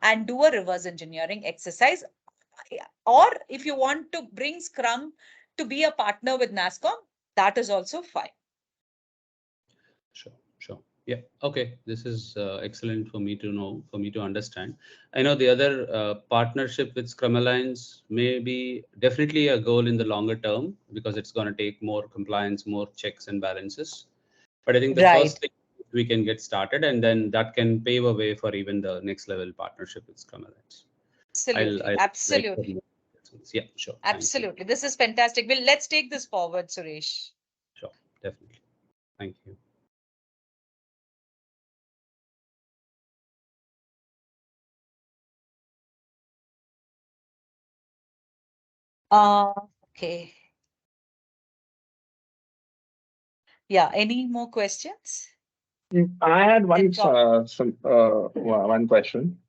and do a reverse engineering exercise. Or if you want to bring Scrum to be a partner with NASSCOM, that is also fine. Sure. Yeah. Okay. This is excellent for me to know, for me to understand. I know the other partnership with Scrum Alliance may be definitely a goal in the longer term because it's going to take more compliance, more checks and balances. But I think the first thing we can get started, and then that can pave a way for even the next level partnership with Scrum Alliance. Absolutely. Absolutely. Yeah, sure. Absolutely. This is fantastic. Well, let's take this forward, Suresh. Sure, definitely. Thank you. Okay. Yeah, any more questions? I had one question.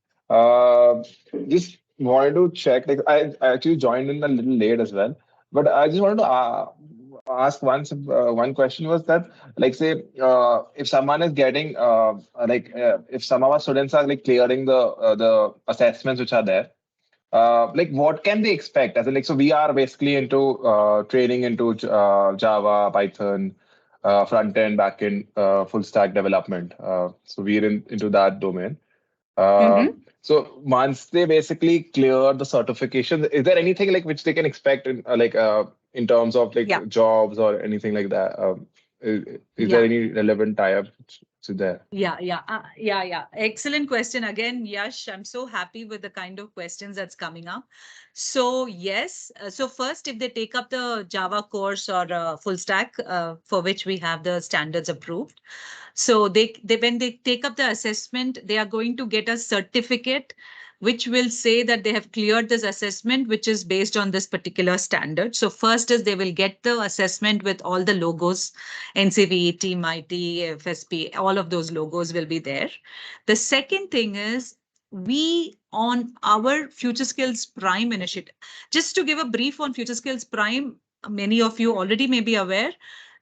Just wanted to check. Like I actually joined in a little late as well, but I just wanted to ask one question was that, like, say if someone is getting if some of our students are like clearing the assessments which are there, like what can they expect? As in, like, so we are basically into training into Java, Python, front end, back end, full stack development. So we're into that domain. So once they basically clear the certification, is there anything like which they can expect in terms of like jobs or anything like that? Is there any relevant tie-up to there? Yeah. Excellent question again, Yash. I'm so happy with the kind of questions that's coming up. So yes, so first, if they take up the Java course or full stack, for which we have the standards approved, so they when they take up the assessment, they are going to get a certificate which will say that they have cleared this assessment, which is based on this particular standard. So first is they will get the assessment with all the logos, NCVET, MIT, FSP, all of those logos will be there. The second thing is we on our Future Skills Prime initiative, just to give a brief on Future Skills Prime, many of you already may be aware.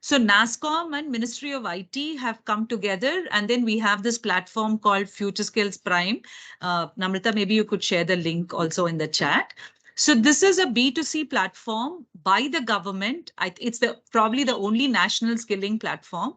So NASSCOM and Ministry of IT have come together, and then we have this platform called Future Skills Prime. Namrata, maybe you could share the link also in the chat. So this is a B2C platform by the government. It's probably the only national skilling platform.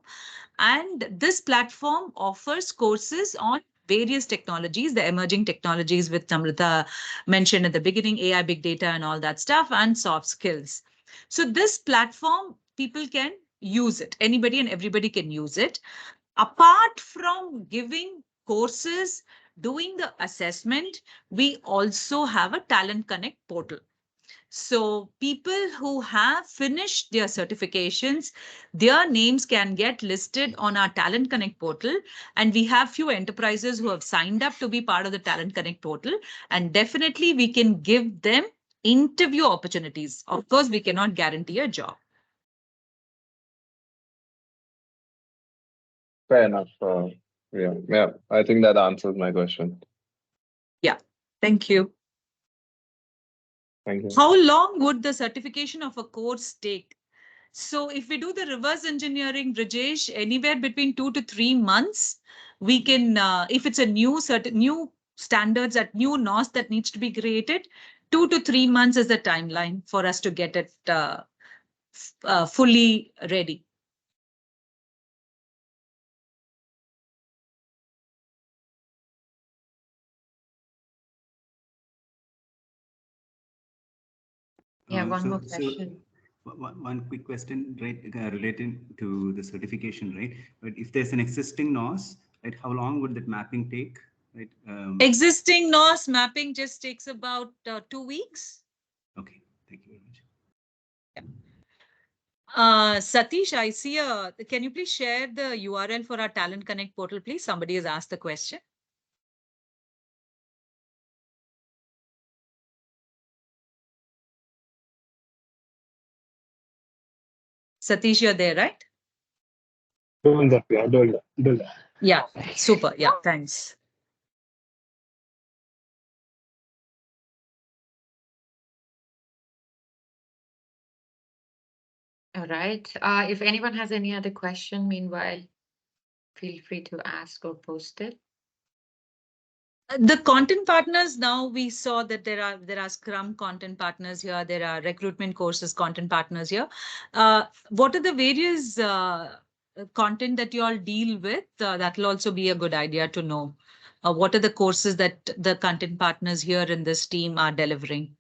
And this platform offers courses on various technologies, the emerging technologies with Namrata mentioned at the beginning, AI, big data and all that stuff, and soft skills. So this platform, people can use it. Anybody and everybody can use it. Apart from giving courses, doing the assessment, we also have a Talent Connect portal. So people who have finished their certifications, their names can get listed on our Talent Connect portal. And we have few enterprises who have signed up to be part of the Talent Connect portal. And definitely we can give them interview opportunities. Of course, we cannot guarantee a job. Fair enough. Yeah. I think that answers my question. Yeah. Thank you. Thank you. How long would the certification of a course take? So if we do the reverse engineering, Rajesh, anywhere between 2 to 3 months, we can, if it's a new standards at new NOS that needs to be created, 2 to 3 months is the timeline for us to get it fully ready. Yeah, one more question. One quick question, right, relating to the certification, right? But if there's an existing NOS, right, how long would that mapping take, right? Existing NOS mapping just takes about 2 weeks. Okay, thank you very much. Satish, I see can you please share the URL for our Talent Connect portal, please? Somebody has asked the question. Satish, you're there, right? Doing that. Yeah, super. Yeah, thanks. All right. If anyone has any other question, meanwhile, feel free to ask or post it. The content partners, now we saw that there are Scrum content partners here. There are recruitment courses content partners here. What are the various content that you all deal with? That will also be a good idea to know. What are the courses that the content partners here in this team are delivering?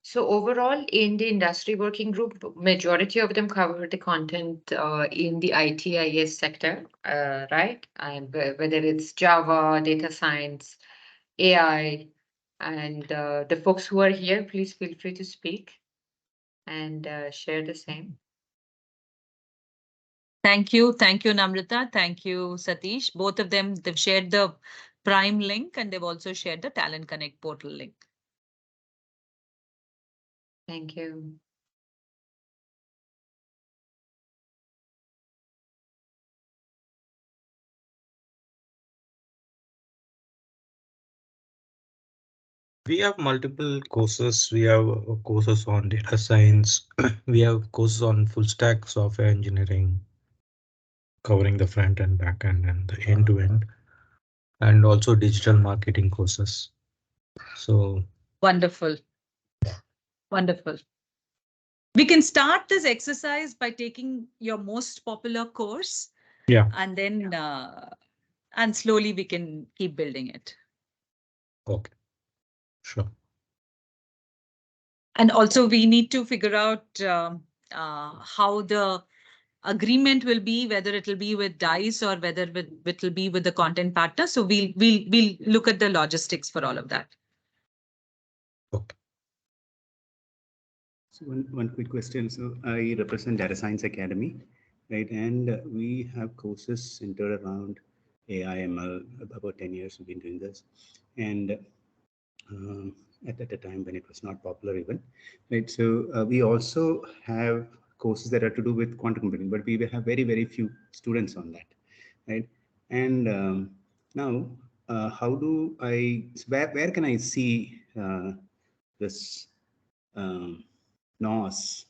So overall, in the industry working group, majority of them cover the content in the ITIS sector, right? And whether it's Java, data science, AI, and the folks who are here, please feel free to speak and share the same. Thank you. Thank you, Namrata. Thank you, Satish. Both of them, they've shared the Prime link and they've also shared the Talent Connect portal link. Thank you. We have multiple courses. We have courses on data science. We have courses on full stack software engineering, covering the front and back end and the end to end, and also digital marketing courses. So wonderful. Wonderful. We can start this exercise by taking your most popular course. Yeah. And then, and slowly we can keep building it. Okay. Sure. And also we need to figure out how the agreement will be, whether it will be with DICE or whether it will be with the content partner. So we'll look at the logistics for all of that. Okay. So one quick question. So I represent Data Science Academy, right? And we have courses centered around AI, ML. About 10 years we've been doing this. And at a time when it was not popular even, right? So we also have courses that are to do with quantum computing, but we have very, very few students on that, right? And now, how do I, so where can I see this NOS?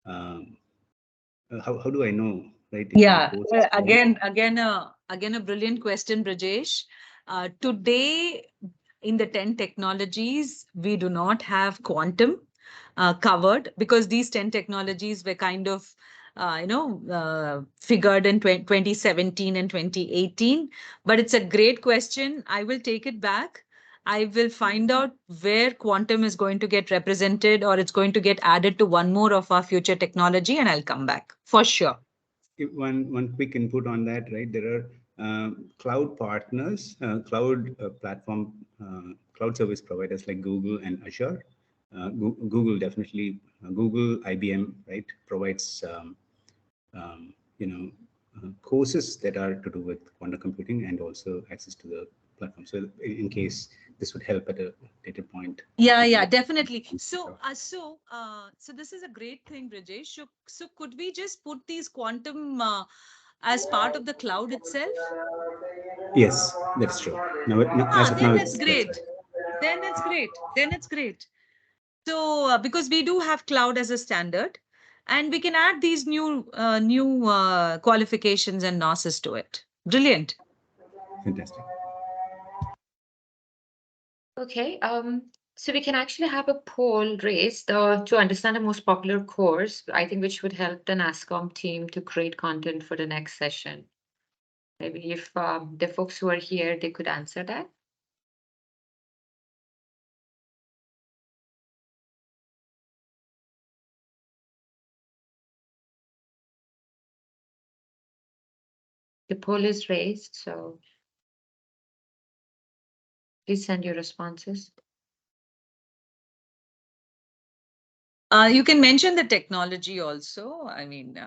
How do I know, right? Yeah, again a brilliant question, Brajesh. Today, in the 10 technologies, we do not have quantum covered because these 10 technologies were kind of figured in 2017 and 2018. But it's a great question. I will take it back. I will find out where quantum is going to get represented or it's going to get added to one more of our future technology, and I'll come back for sure. One quick input on that, right? There are cloud partners, cloud platform, cloud service providers like Google and Azure. Google definitely, Google, IBM, right, provides courses that are to do with quantum computing and also access to the platform. So in case this would help at a later point. Yeah, definitely. So this is a great thing, Brajesh. So could we just put these quantum as part of the cloud itself? Yes, that's true. As of now, then it's great. Then it's great. So because we do have cloud as a standard, and we can add these new qualifications and NOSes to it. Brilliant. Fantastic. Okay. So we can actually have a poll raised to understand the most popular course, I think, which would help the NASSCOM team to create content for the next session. Maybe if the folks who are here, they could answer that. The poll is raised, so please send your responses. You can mention the technology also. I mean,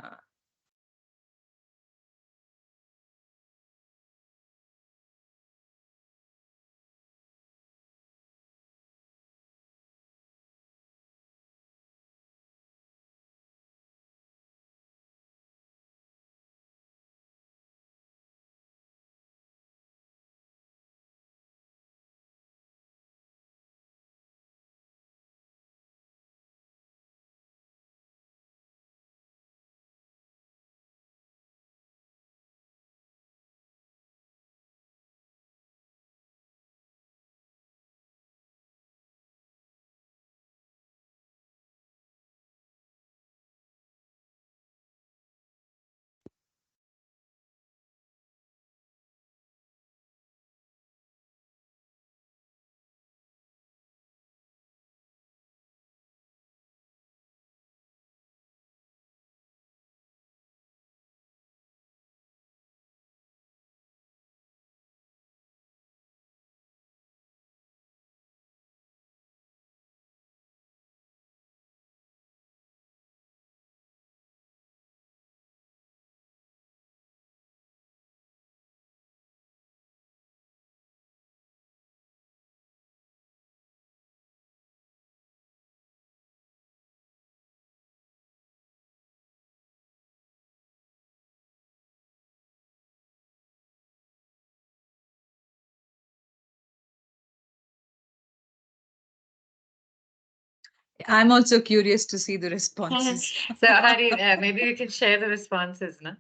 I'm also curious to see the responses. So Hari, maybe we can share the responses, no?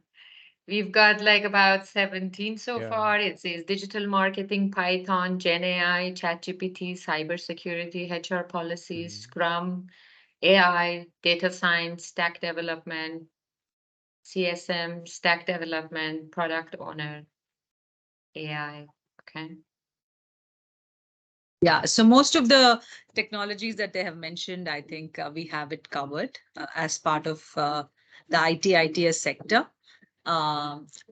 We've got like about 17 so far. It says digital marketing, Python, Gen AI, ChatGPT, cybersecurity, HR policies, Scrum, AI, data science, stack development, CSM, stack development, product owner, AI. Okay. Yeah, so most of the technologies that they have mentioned, I think we have it covered as part of the ITS sector.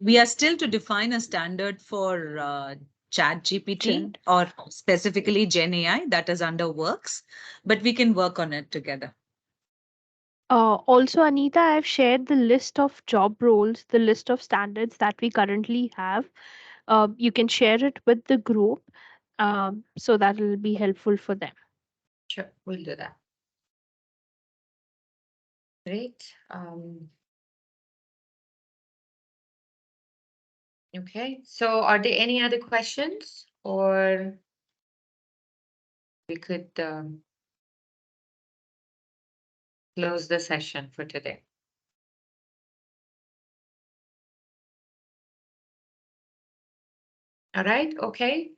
We are still to define a standard for Chat GPT or specifically Gen AI that is under works, but we can work on it together. Also, Anita, I've shared the list of job roles, the list of standards that we currently have. You can share it with the group, so that will be helpful for them. Sure, we'll do that. Great. Okay, so are there any other questions, or we could close the session for today? All right, okay.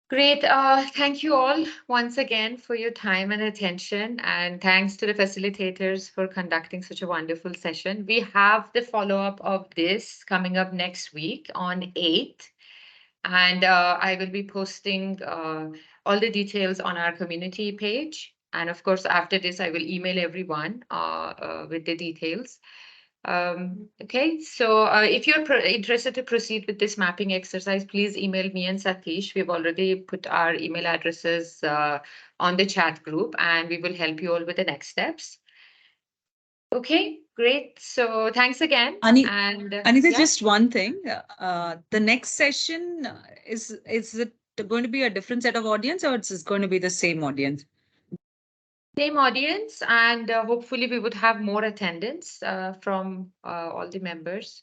Great. Thank you all once again for your time and attention, and thanks to the facilitators for conducting such a wonderful session. We have the follow-up of this coming up next week on 8th, and I will be posting all the details on our community page. And of course, after this, I will email everyone with the details. Okay, so if you're interested to proceed with this mapping exercise, please email me and Satish. We've already put our email addresses on the chat group, and we will help you all with the next steps. Okay, great. So thanks again. Anita, just one thing. The next session is it going to be a different set of audience, or it's going to be the same audience? Same audience, and hopefully we would have more attendance from all the members.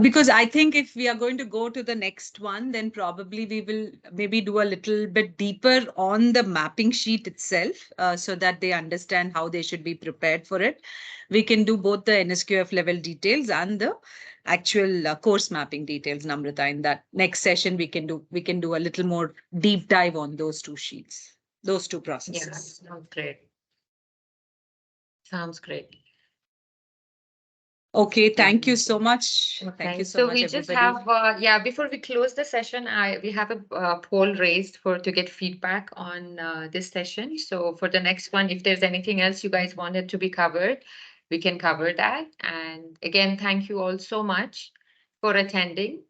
Because I think if we are going to go to the next one, then probably we will maybe do a little bit deeper on the mapping sheet itself, so that they understand how they should be prepared for it. We can do both the NSQF level details and the actual course mapping details, Namrata. In that next session, we can do a little more deep dive on those two sheets, those two processes. Yes, sounds great. Sounds great. Okay, thank you so much. Okay. Thank you so So much, we just everybody. have, before we close the session, we have a poll raised to get feedback on this session. So for the next one, if there's anything else you guys wanted to be covered, we can cover that. And again, thank you all so much for attending.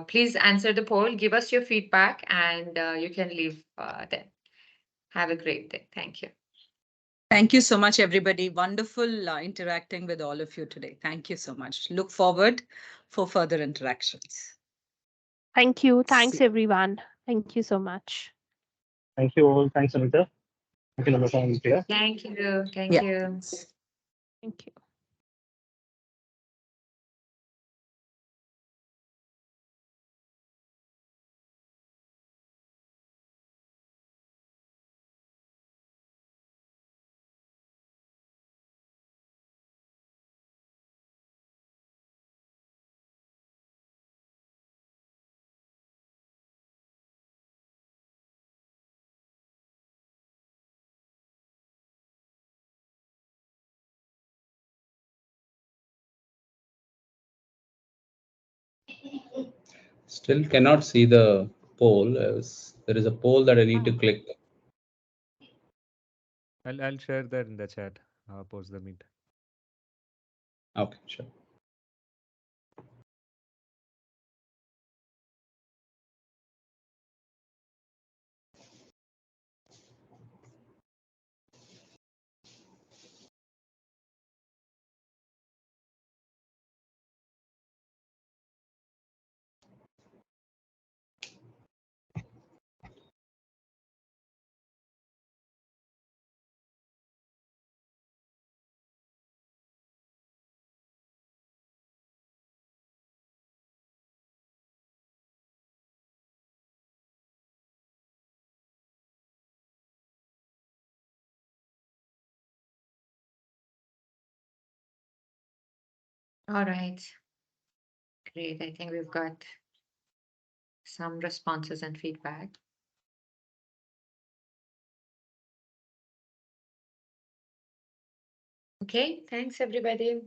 Please answer the poll, give us your feedback, and you can leave then. Have a great day. Thank you. Thank you so much, everybody. Wonderful interacting with all of you today. Thank you so much. Look forward for further interactions. Thank you. Thanks, everyone. Thank you so much. Thank you all. Thanks, Anita. Thank you, Namrata and Priya. Thank you. Thank Yeah. you. Thank you. Still cannot see the poll. There is a poll that I need to click. I'll share that in the chat, post the meet. Okay, sure. All right. Great. I think we've got some responses and feedback. Okay, thanks, everybody.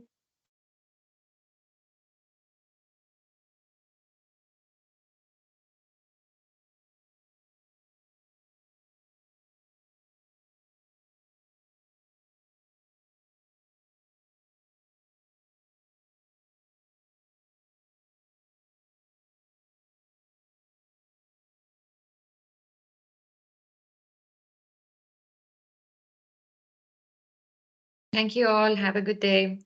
Thank you all. Have a good day.